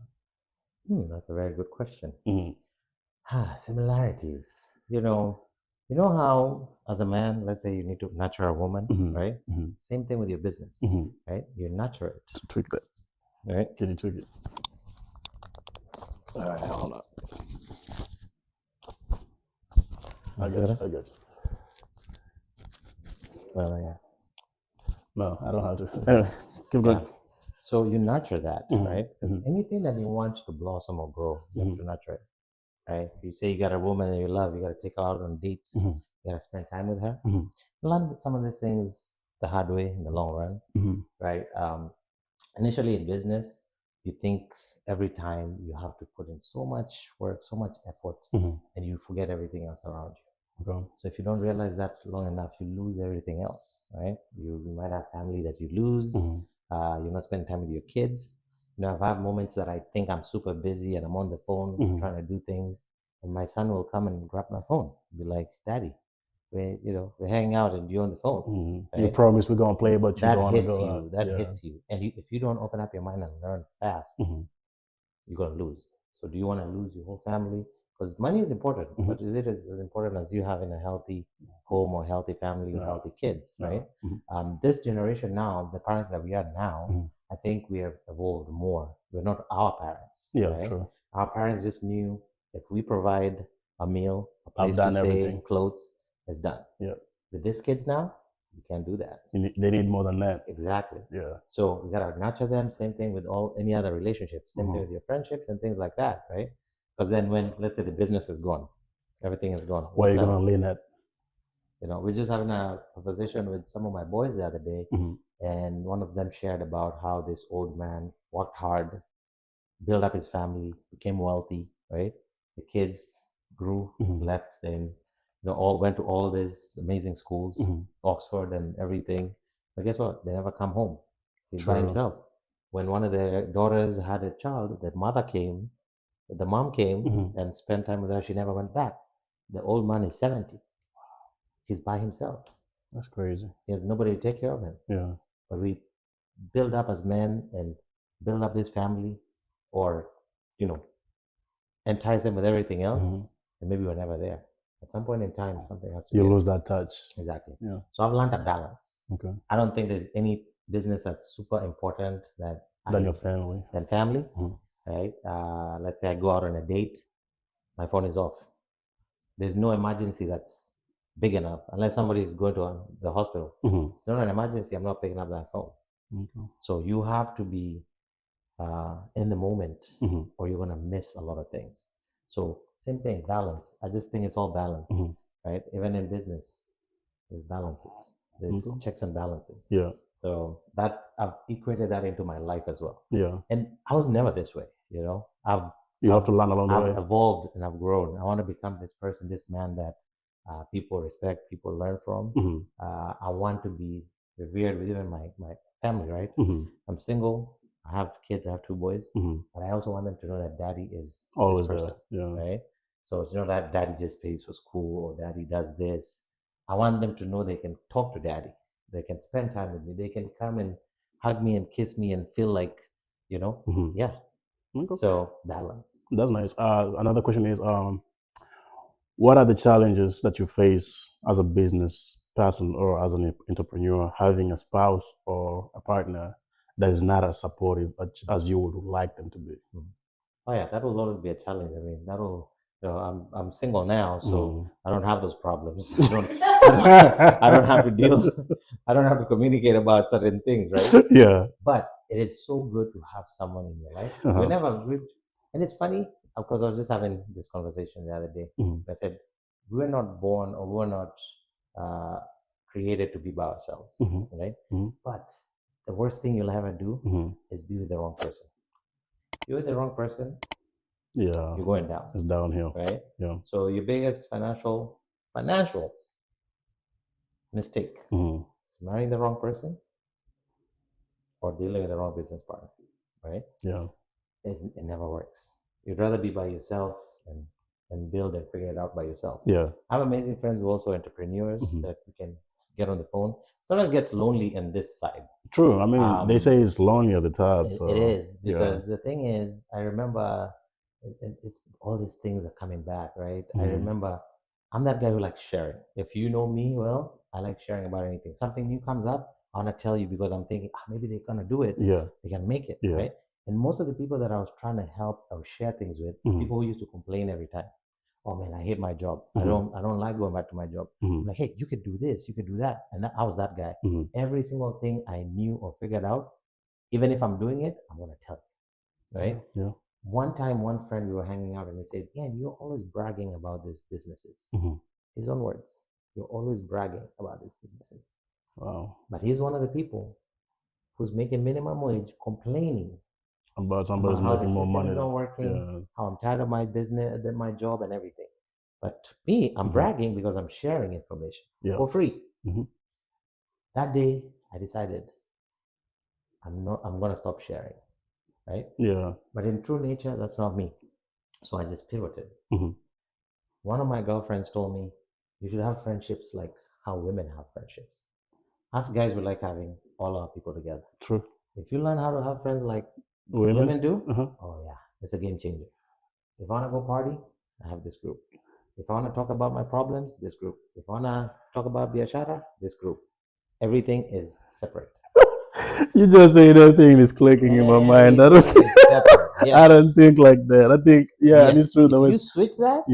That's a very good question. Mm-hmm. Similarities. You know how as a man, let's say you need to nurture a woman, Mm-hmm. right? Mm-hmm. Same thing with your business, Mm-hmm. right? You nurture it, Tweak that. right? Can you tweak it? All right, hold on. I got you. I got you. Yeah. No, I don't have to. Keep going. Yeah. So you nurture that, Mhm, right? Because mhm, anything that you want to blossom or grow, you have mhm, to nurture it, right? You say you got a woman that you love, you got to take her out on dates, mhm, you got to spend time with her. mhm, Learn some of these things the hard way in the long run, mhm, right? Initially in business, you think every time you have to put in so much work, so much effort, mhm. and you forget everything else around you. Okay. So if you don't realize that long enough, you lose everything else, right? You might have family that you lose. Mhm, You're not spending time with your kids. I've had moments that I think I'm super busy and I'm on the phone mhm, trying to do things, and my son will come and grab my phone, be like, "Daddy, we're hanging out and you're on the phone," mhm. You right? promise we're gonna play, but you That don't want to hits go out. you. That Yeah. hits you, and if you don't open up your mind and learn fast, Mhm, you're gonna lose. So do you want to lose your whole family? Because money is important, mhm. but is it as important as you having a healthy home or healthy family or No, healthy kids, no. right? Mhm, This generation now, the parents that we are now, mhm. I think we have evolved more. We're not our parents, Yeah, right? true. Our parents just knew if we provide a meal, a I've place to done stay, everything. clothes, it's done. Yeah. With these kids now, you can't do that. They need more than that. Exactly. Yeah. So we gotta nurture them. Same thing with any other relationships. Same thing Mhm. with your friendships and things like that, right? Because then when, let's say, the business is gone, everything is gone. Where are What you gonna sells? lean at? We're just having a conversation with some of my boys the other day, Mhm, and one of them shared about how this old man worked hard, built up his family, became wealthy, right? The kids grew, mhm, left, then all went to all these amazing schools, mhm. Oxford and everything. But guess what? They never come home. He's by True. himself. When one of their daughters had a child, the mom came Mhm. and spent time with her. She never went back. The old man is 70. He's by himself. That's crazy. He has nobody to take care of him. Yeah. But we build up as men and build up this family, or you know entice them with everything else, Mhm. and maybe we're never there. At some point in time, something has to You give. lose that touch. Exactly. Yeah. So I've learned a balance. Okay. I don't think there's any business that's super important Than your family. than family. Mhm. Right? Let's say I go out on a date, my phone is off. There's no emergency that's big enough unless somebody is going to the hospital. Mhm. It's not an emergency. I'm not picking up that phone. Okay. So you have to be in the moment, Mhm. or you're gonna miss a lot of things. So same thing, balance. I just think it's all balance, Mhm. right? Even in business, there's balances, there's Okay. checks and balances. Yeah. So that I've equated that into my life as well. Yeah. And I was never this way, You have to learn along the I've way. evolved and I've grown. I want to become this person, this man that people respect, people learn from. Mhm. I want to be revered within my family, right? Mhm. I'm single. I have kids. I have two boys, Mhm. but I also want them to know that daddy is this Always person, there. Yeah. right? So it's not that daddy just pays for school or daddy does this. I want them to know they can talk to daddy. They can spend time with me. They can come and hug me and kiss me and feel like, Mhm. yeah. Okay. So balance. That's nice. Another question is, what are the challenges that you face as a business person or as an entrepreneur having a spouse or a partner that is not as supportive as you would like them to be? Mhm. Oh yeah, that will always be a challenge. I mean, I'm single now, so Mhm. I don't have those problems. I don't have to deal. I don't have to communicate about certain things, right? Yeah. But it is so good to have someone in your life. Uh-huh. And it's funny because I was just having this conversation the other day. Mhm. I said we were not born or we were not uh, created to be by ourselves, Mhm. right? Mhm. But the worst thing you'll ever do Mhm. is be with the wrong person. You're with the wrong person, Yeah. you're going down, It's downhill. right? Yeah. So your biggest financial mistake Mhm. is marrying the wrong person or dealing with the wrong business partner, right? Yeah. It never works. You'd rather be by yourself and and build and figure it out by yourself. Yeah. I have amazing friends who are also entrepreneurs that we can get on the phone. Sometimes it gets lonely in this side. True. I mean, they say it's lonely at the top. So It is, because the thing is, I remember it's all these things are coming back, right? I remember I'm that guy who likes sharing. If you know me well, I like sharing about anything. Something new comes up, I want to tell you because I'm thinking, maybe they're gonna do it. Yeah. They can make it, Yeah. right? And most of the people that I was trying to help or share things with, people who used to complain every time. Oh man, I hate my job. I don't like going back to my job. I'm like, hey, you could do this, you could do that. And I was that guy. Every single thing I knew or figured out, even if I'm doing it, I'm gonna tell you. Right? Yeah. One time, one friend, we were hanging out and he said, yeah, you're always bragging about these businesses. His own words. You're always bragging about these businesses. Wow. But he's one of the people who's making minimum wage, complaining about somebody's how making the more system money. is not working, how I'm tired of my business, my job, and everything. But me, I'm bragging because I'm sharing information for free. That day, I decided I'm gonna stop sharing, right? Yeah. But in true nature, that's not me. So I just pivoted. One of my girlfriends told me, you should have friendships like how women have friendships. Us guys would like having all our people together. True. If you learn how to have friends like women do, oh yeah, it's a game changer. If I want to go party, I have this group. If I want to talk about my problems, this group. If I want to talk about biashara, this group. Everything is separate. You just say that thing is clicking in my mind. I don't, yes. I don't think like that. I think, it's true. If you switch that,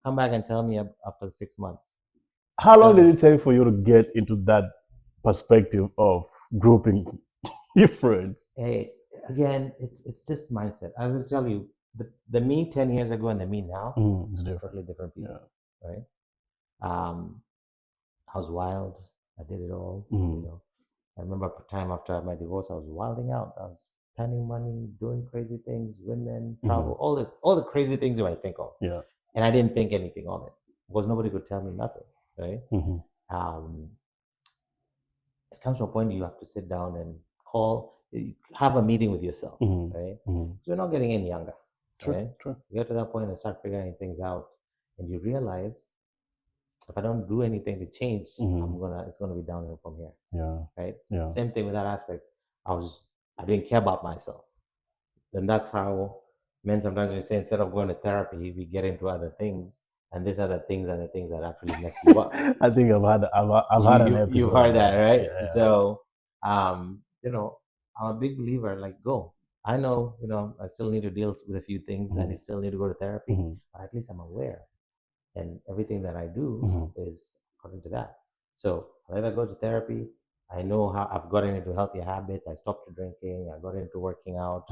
come back and tell me after 6 months. How long did it take for you to get into that perspective of grouping your friends? Hey, again, it's just mindset. I will tell you, the me 10 years ago and the me now, it's totally different people, right? I was wild. I did it all. You know, I remember a time after my divorce, I was wilding out. I was spending money, doing crazy things, women, travel, all the crazy things you might think of. Yeah. And I didn't think anything of it because nobody could tell me nothing, right? It comes to a point you have to sit down and have a meeting with yourself, right? So you're not getting any younger, right? True. You get to that point and start figuring things out, and you realize if I don't do anything to change, it's gonna be downhill from here. Yeah. Right. Yeah. Same thing with that aspect. I didn't care about myself. Then that's how men sometimes we say instead of going to therapy, we get into other things. And these are the things that actually mess you up. I think I've had an episode. You heard that, right? Yeah. So, you know, I'm a big believer. Like, go. I know, I still need to deal with a few things, and I still need to go to therapy. But at least I'm aware, and everything that I do is according to that. So when I go to therapy, I know how I've gotten into healthier habits. I stopped drinking. I got into working out.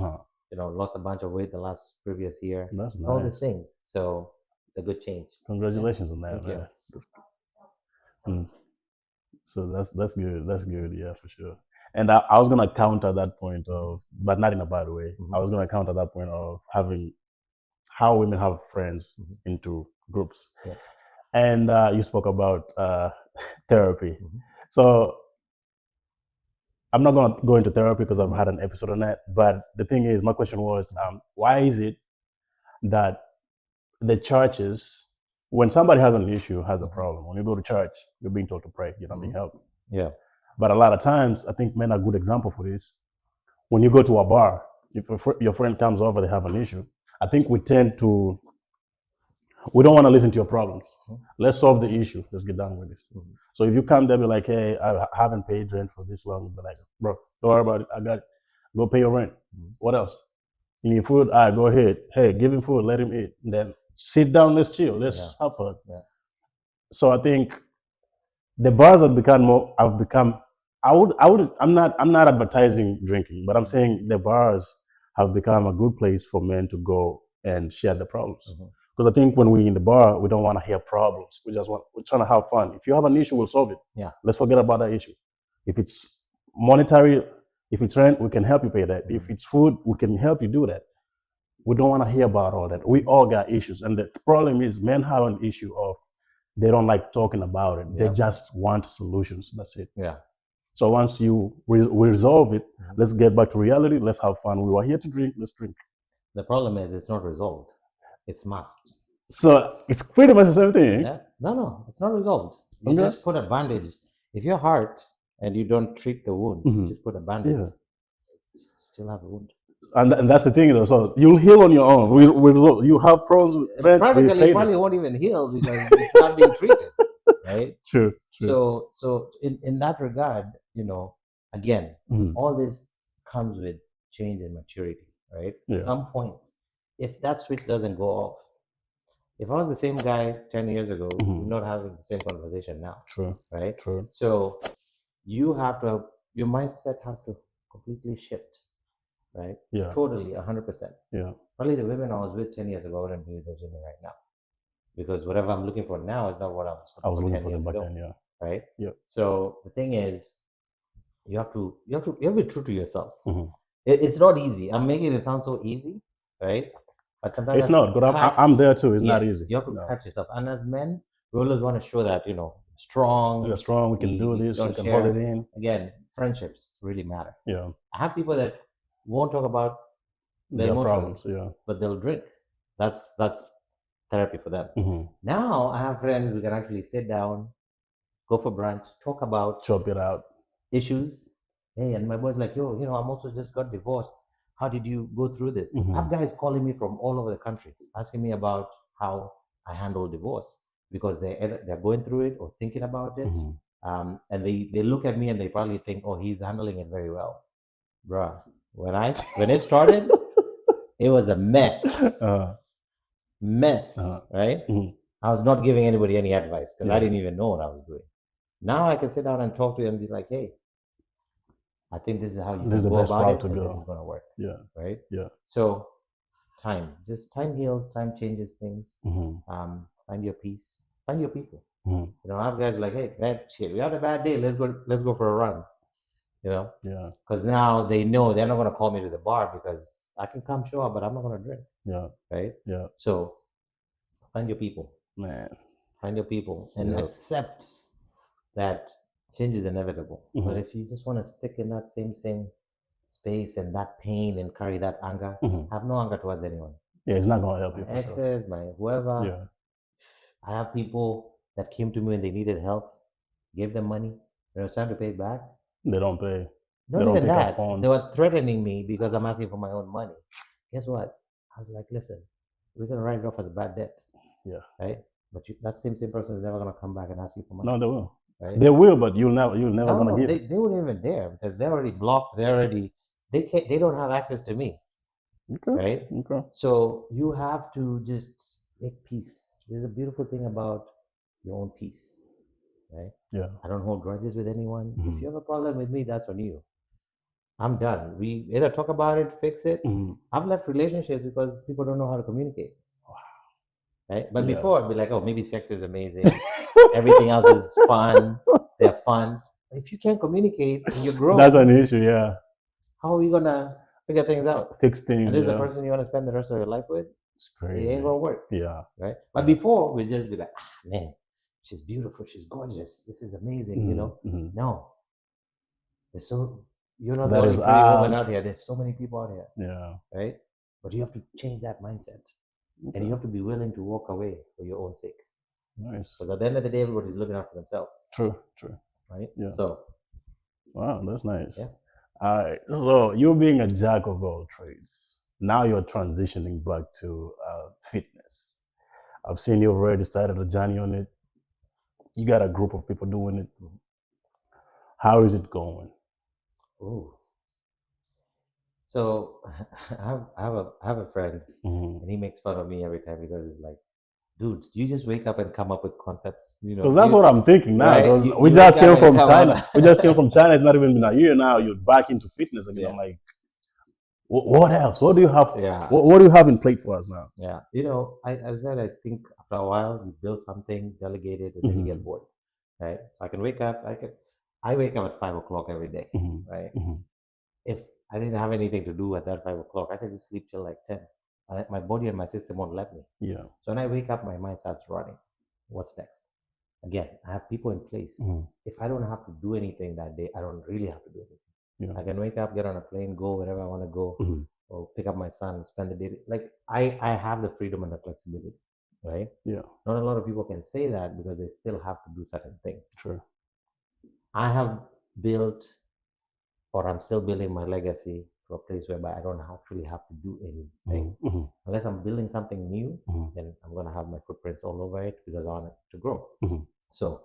Lost a bunch of weight the previous year. That's nice. All these things. So it's a good change. Congratulations on that, Thank man. You. So that's good. That's good. Yeah, for sure. And I was gonna counter that point of, but not in a bad way. I was gonna counter that point of having how women have friends into groups. Yes. And you spoke about therapy. So I'm not gonna go into therapy because I've had an episode on that. But the thing is, my question was, why is it that the churches, when somebody has an issue, has a problem, when you go to church, you're being told to pray, you're not being helped. Yeah. But a lot of times, I think men are a good example for this. When you go to a bar, if your friend comes over, they have an issue, I think we don't want to listen to your problems. Let's solve the issue. Let's get done with this. So if you come there, be like, hey, I haven't paid rent for this long. Be like, bro, don't worry about it. I got it. Go pay your rent. What else? You need food? All right, go ahead. Hey, give him food. Let him eat. And then sit down. Let's chill. Let's have fun. Yeah. So I think the bars have become I'm not advertising drinking, but I'm saying the bars have become a good place for men to go and share the problems. Because I think when we're in the bar, we don't want to hear problems. We're trying to have fun. If you have an issue, we'll solve it. Yeah. Let's forget about that issue. If it's monetary, if it's rent, we can help you pay that. If it's food, we can help you do that. We don't want to hear about all that. We all got issues. And the problem is men have an issue of they don't like talking about it. They just want solutions. That's it. Yeah. So once we resolve it, let's get back to reality. Let's have fun. We were here to drink. Let's drink. The problem is it's not resolved. It's masked. So it's pretty much the same thing. Yeah. No, it's not resolved. You Okay. just put a bandage. If you're hurt and you don't treat the wound, you just put a bandage. Yeah. Still have a wound. And that's the thing, though. So you'll heal on your own. You have problems with friends. Practically, probably won't even heal because it's not being treated, right? True. So in that regard, again, all this comes with change and maturity, right? Yeah. At some point, if that switch doesn't go off, if I was the same guy 10 years ago, we're not having the same conversation now. True. Right? True. So your mindset has to completely shift, right? Yeah. Totally, 100%. Yeah. Probably the women I was with 10 years ago, I wouldn't be with those women right now. Because whatever I'm looking for now is not what I was looking for 10 years ago. Then, yeah. Right? Yeah. So the thing is, you have to be true to yourself. It's not easy. I'm making it sound so easy, right? But sometimes it's not. But I'm there too. It's not easy. You have to catch yourself. And as men, we always want to show that strong. We're strong. We can do this. We can hold it in. Again, friendships really matter. Yeah. I have people that won't talk about their emotions, but they'll drink. That's therapy for them. Now I have friends we can actually sit down, go for brunch, talk about, chop it out, issues. Hey, and my boy's like, yo, I'm also just got divorced. How did you go through this? I have guys calling me from all over the country, asking me about how I handle divorce because they're going through it or thinking about it. And they look at me and they probably think, oh, he's handling it very well. Bruh, when it started, it was a mess. Right? I was not giving anybody any advice because I didn't even know what I was doing. Now I can sit down and talk to you and be like, hey, I think this is how you go about it, and this is going to work. Yeah. Right? Yeah. So time heals, time changes things. Find your peace, find your people. I have guys like, hey, man, shit, we had a bad day. Let's go for a run. Yeah. Because now they know they're not going to call me to the bar because I can come show up, but I'm not going to drink. Yeah. Right? Yeah. So find your people. Man. Find your people and accept that change is inevitable. But if you just want to stick in that same space and that pain and carry that anger, have no anger towards anyone. Yeah, it's not going to help you. My exes, my whoever. Yeah. I have people that came to me when they needed help, gave them money. When it was time to pay back, they don't pay. Not even that. They were threatening me because I'm asking for my own money. Guess what? I was like, listen, we're going to write it off as a bad debt. Yeah. Right? But that same person is never going to come back and ask you for money. No, they will. Right? They will, but you'll never gonna give. They wouldn't even dare because they're already blocked. They don't have access to me. Okay. Right? Okay. So you have to just make peace. There's a beautiful thing about your own peace. Right? Yeah. I don't hold grudges with anyone. If you have a problem with me, that's on you. I'm done. We either talk about it, fix it. I've left relationships because people don't know how to communicate. Wow. Right? But before I'd be like, oh, maybe sex is amazing. Everything else is fun. They're fun. If you can't communicate and you're grown, that's an issue. Yeah. How are we gonna figure things out? Fix things. And this is the person you want to spend the rest of your life with. It's crazy. It ain't gonna work. Yeah. Right. But before we'd just be like, man, she's beautiful. She's gorgeous. This is amazing. No. You're not the only pretty woman out here. There's so many people out here. Yeah. Right. But you have to change that mindset, and you have to be willing to walk away for your own sake. Nice. Because at the end of the day, everybody's looking out for themselves. True. Right? Yeah. So. Wow, that's nice. Yeah. All right. So you're being a jack of all trades. Now you're transitioning back to fitness. I've seen you already started a journey on it. You got a group of people doing it. How is it going? Oh. So I have a friend, and he makes fun of me every time because it's like, dude, you just wake up and come up with concepts, Because that's what I'm thinking now. Right? We just came from China. We just came from China. It's not even been a year now. You're back into fitness again. Yeah. I'm like, what else? What do you have? Yeah. What do you have in plate for us now? Yeah. I said, I think after a while you build something, delegate it, and then you get bored. Right. So I can wake up. I wake up at 5 o'clock every day. Right. If I didn't have anything to do at that 5 o'clock, I could just sleep till like 10. My body and my system won't let me. Yeah. So when I wake up, my mind starts running. What's next? Again, I have people in place. If I don't have to do anything that day, I don't really have to do anything. Yeah. I can wake up, get on a plane, go wherever I want to go, or pick up my son, spend the day. Like I have the freedom and the flexibility. right? Yeah. Not a lot of people can say that because they still have to do certain things. True. I have built, or I'm still building my legacy for a place whereby I don't actually have to do anything. Unless I'm building something new, then I'm going to have my footprints all over it because I want it to grow. So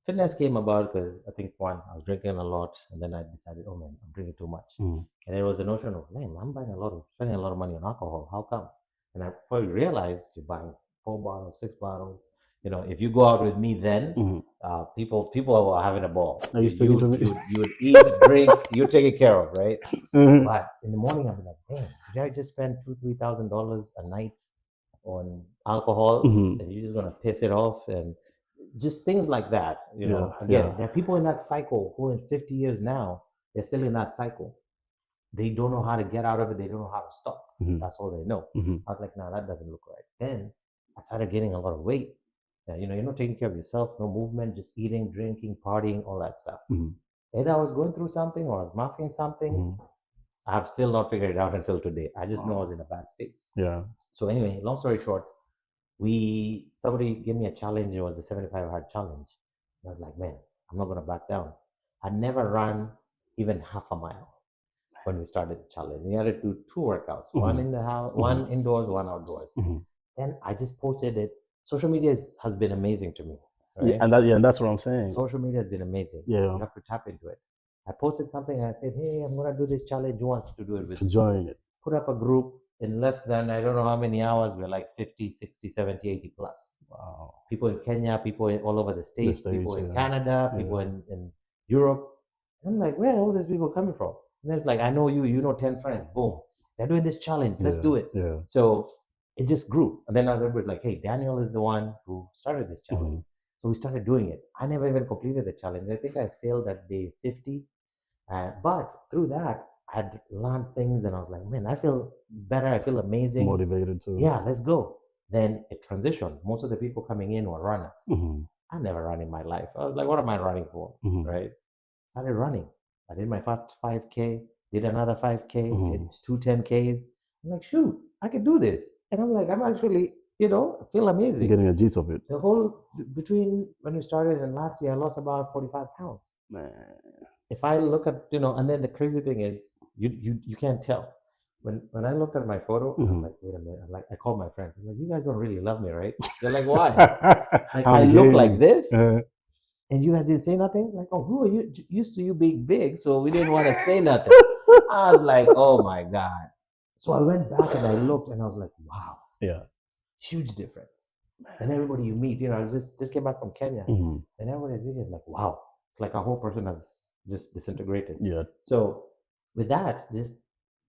fitness came about because I think one, I was drinking a lot, and then I decided, oh man, I'm drinking too much. And it was a notion of, man, I'm spending a lot of money on alcohol. How come? And I probably realized you're buying 4 bottles, 6 bottles. You know, if you go out with me then, people are having a ball. Are you speaking to me? You would eat, drink, you're taken care of, right? But in the morning, I'll be like, damn, did I just spend $2,000-3,000 a night on alcohol? And you're just gonna piss it off, and just things like that. You know, again, there are people in that cycle who in 50 years now, they're still in that cycle. They don't know how to get out of it. They don't know how to stop. That's all they know. I was like, nah, that doesn't look right. Then I started gaining a lot of weight. You know, you're not taking care of yourself, no movement, just eating, drinking, partying, all that stuff. Either I was going through something or I was masking something. I have still not figured it out until today. I just know I was in a bad space. Yeah. So anyway, long story short, somebody gave me a challenge. It was a 75 hard challenge. And I was like, man, I'm not going to back down. I never ran even half a mile when we started the challenge. We had to do 2 workouts, one in the house, one indoors, one outdoors. Then I just posted it. Social media has been amazing to me. Right? Yeah, and that's what I'm saying. Social media has been amazing. Yeah. You have to tap into it. I posted something and I said, hey, I'm going to do this challenge. Who wants to do it with me? Join it. Put up a group. In less than, I don't know how many hours, we're like 50, 60, 70, 80 plus. Wow. People in Kenya, people all over the States, people in Canada, people in Europe. And I'm like, where are all these people coming from? And it's like, I know you know 10 friends. Boom. They're doing this challenge. Let's do it. Yeah. So it just grew. And then everybody's like, hey, Daniel is the one who started this challenge. So we started doing it. I never even completed the challenge. I think I failed at day 50. But through that, I had learned things and I was like, man, I feel better. I feel amazing. Motivated too. Yeah, let's go. Then it transitioned. Most of the people coming in were runners. I never ran in my life. I was like, what am I running for? Right? Started running. I did my first 5K, did another 5K, did 2 10Ks. I'm like, shoot, I can do this. And I'm like, I'm actually, feel amazing. Getting a gist of it. The whole, between when we started and last year, I lost about 45 pounds. Man. If I look at, and then the crazy thing is, you can't tell. When I looked at my photo, I'm like, wait a minute. I called my friends. I'm like, you guys don't really love me, right? They're like, why? Like, I look like this, and you guys didn't say nothing? Like, oh, who are you? Used to you being big, so we didn't want to say nothing. I was like, oh my God. So I went back and I looked and I was like, wow. Yeah. Huge difference. And everybody you meet, I just came back from Kenya. And everybody's meeting is like, wow. It's like a whole person has just disintegrated. Yeah. So with that, just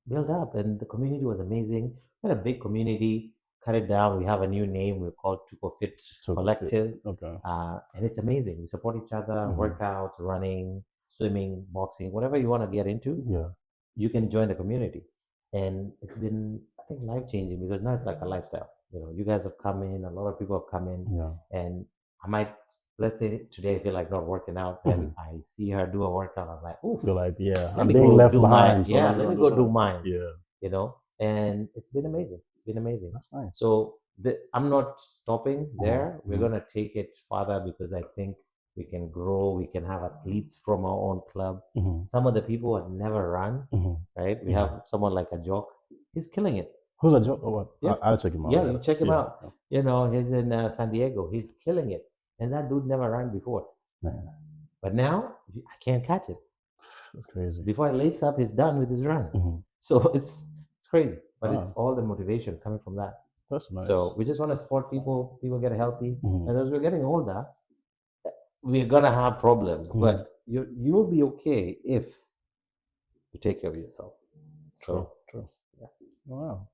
build up, and the community was amazing. We had a big community. Cut it down. We have a new name. We're called Tuko Fit Collective. Okay. And it's amazing. We support each other, workouts, running, swimming, boxing, whatever you want to get into. Yeah. You can join the community, and it's been, I think, life changing because now it's like a lifestyle. You guys have come in. A lot of people have come in. Yeah. And I might. Let's say today I feel like not working out, then I see her do a workout. I'm like, oof. You're like, yeah, let me go left do behind. Mine. Yeah, let me go do mine. Yeah. And it's been amazing. It's been amazing. That's nice. So I'm not stopping there. We're going to take it further because I think we can grow. We can have athletes from our own club. Some of the people have never run, right? We have someone like a jock. He's killing it. Who's a jock or what? Yeah. I'll check him out. Yeah, you check him out. He's in San Diego. He's killing it. And that dude never ran before. Man. But now, I can't catch it. That's crazy. Before I lace up, he's done with his run. So it's crazy. But it's all the motivation coming from that. That's nice. So we just want to support people. People get healthy. And as we're getting older, we're going to have problems. But you'll be okay if you take care of yourself. So, True. Yes. Wow.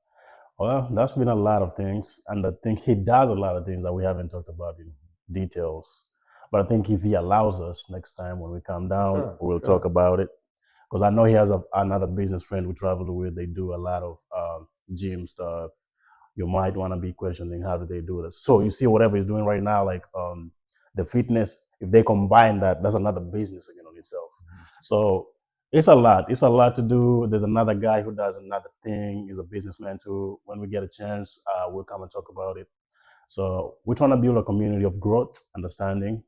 Well, that's been a lot of things. And I think he does a lot of things that we haven't talked about in details, but I think if he allows us next time when we come down, we'll talk about it, because I know he has another business friend we traveled with. They do a lot of gym stuff. You might want to be questioning, how do they do this? So you see whatever he's doing right now, like the fitness, if they combine that's another business again on itself. So it's a lot to do. There's another guy who does another thing. He's a businessman too. When we get a chance, we'll come and talk about it. So we're trying to build a community of growth, understanding,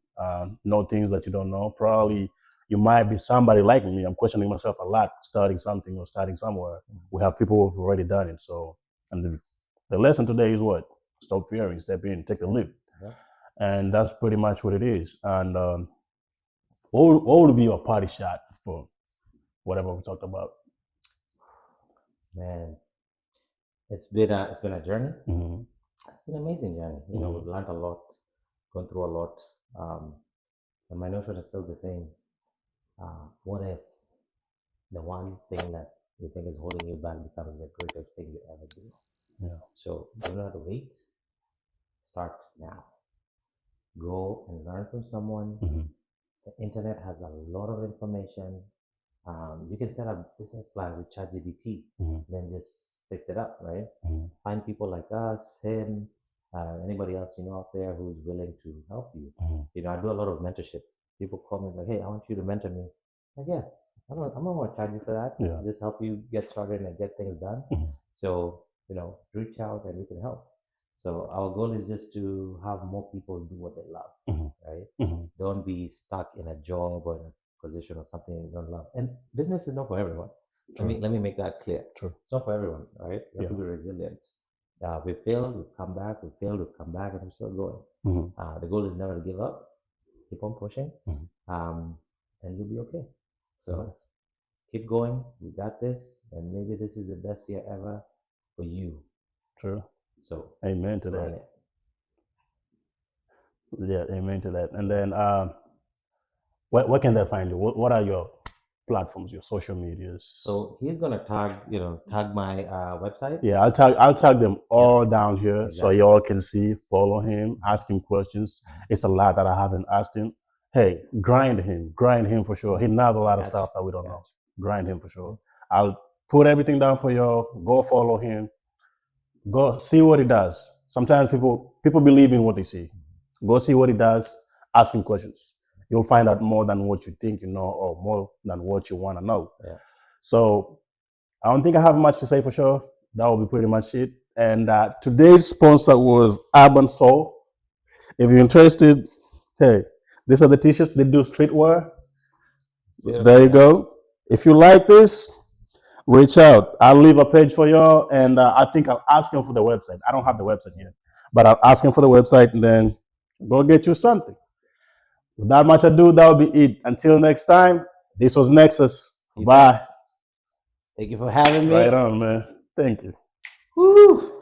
know things that you don't know. Probably you might be somebody like me. I'm questioning myself a lot, starting something or starting somewhere. We have people who've already done it. So, and the lesson today is what? Stop fearing, step in, take a leap. Yeah. And that's pretty much what it is. And what would be your party shot for whatever we talked about? Man, it's been a journey. Mm-hmm. It's been an amazing journey. You know, we've learned a lot, gone through a lot. And my notion is still the same. What if the one thing that you think is holding you back becomes the greatest thing you ever do? Yeah. So you don't have to wait. Start now. Go and learn from someone. Mm-hmm. The internet has a lot of information. You can set up business plans with ChatGPT, then just fix it up, right? Find people like us, him, anybody else you know out there who's willing to help you. You know, I do a lot of mentorship. People call me like, "Hey, I want you to mentor me." Like, yeah, I'm not going to charge you for that. Yeah. Just help you get started and get things done. So, you know, reach out and we can help. So our goal is just to have more people do what they love, right? Don't be stuck in a job or in a position or something you don't love. And business is not for everyone. Let me make that clear. True. It's not for everyone, right? You have to be resilient. We failed, we come back, we failed, we come back, and we're still going. The goal is never to give up. Keep on pushing, and you'll be okay. So keep going. You got this, and maybe this is the best year ever for you. True. So amen to that. Yeah, amen to that. And then where can they find you? What are your platforms, your social medias? So he's gonna tag my website. Yeah, I'll tag them all down here, so y'all can see, follow him, ask him questions. It's a lot that I haven't asked him. Hey, grind him for sure. He knows a lot of stuff that we don't know. Grind him for sure. I'll put everything down for y'all. Go follow him. Go see what he does. Sometimes people believe in what they see. Go see what he does. Ask him questions. You'll find out more than what you think you know, or more than what you want to know. Yeah. So I don't think I have much to say for sure. That will be pretty much it. And today's sponsor was Urban Soul. If you're interested, hey, these are the t-shirts. They do streetwear. There you go. If you like this, reach out. I'll leave a page for y'all, and I think I'll ask him for the website. I don't have the website yet, but I'll ask him for the website, and then go get you something. Without much ado, that will be it. Until next time, this was Nexus. Bye. Thank you for having me. Right on, man. Thank you. Woo!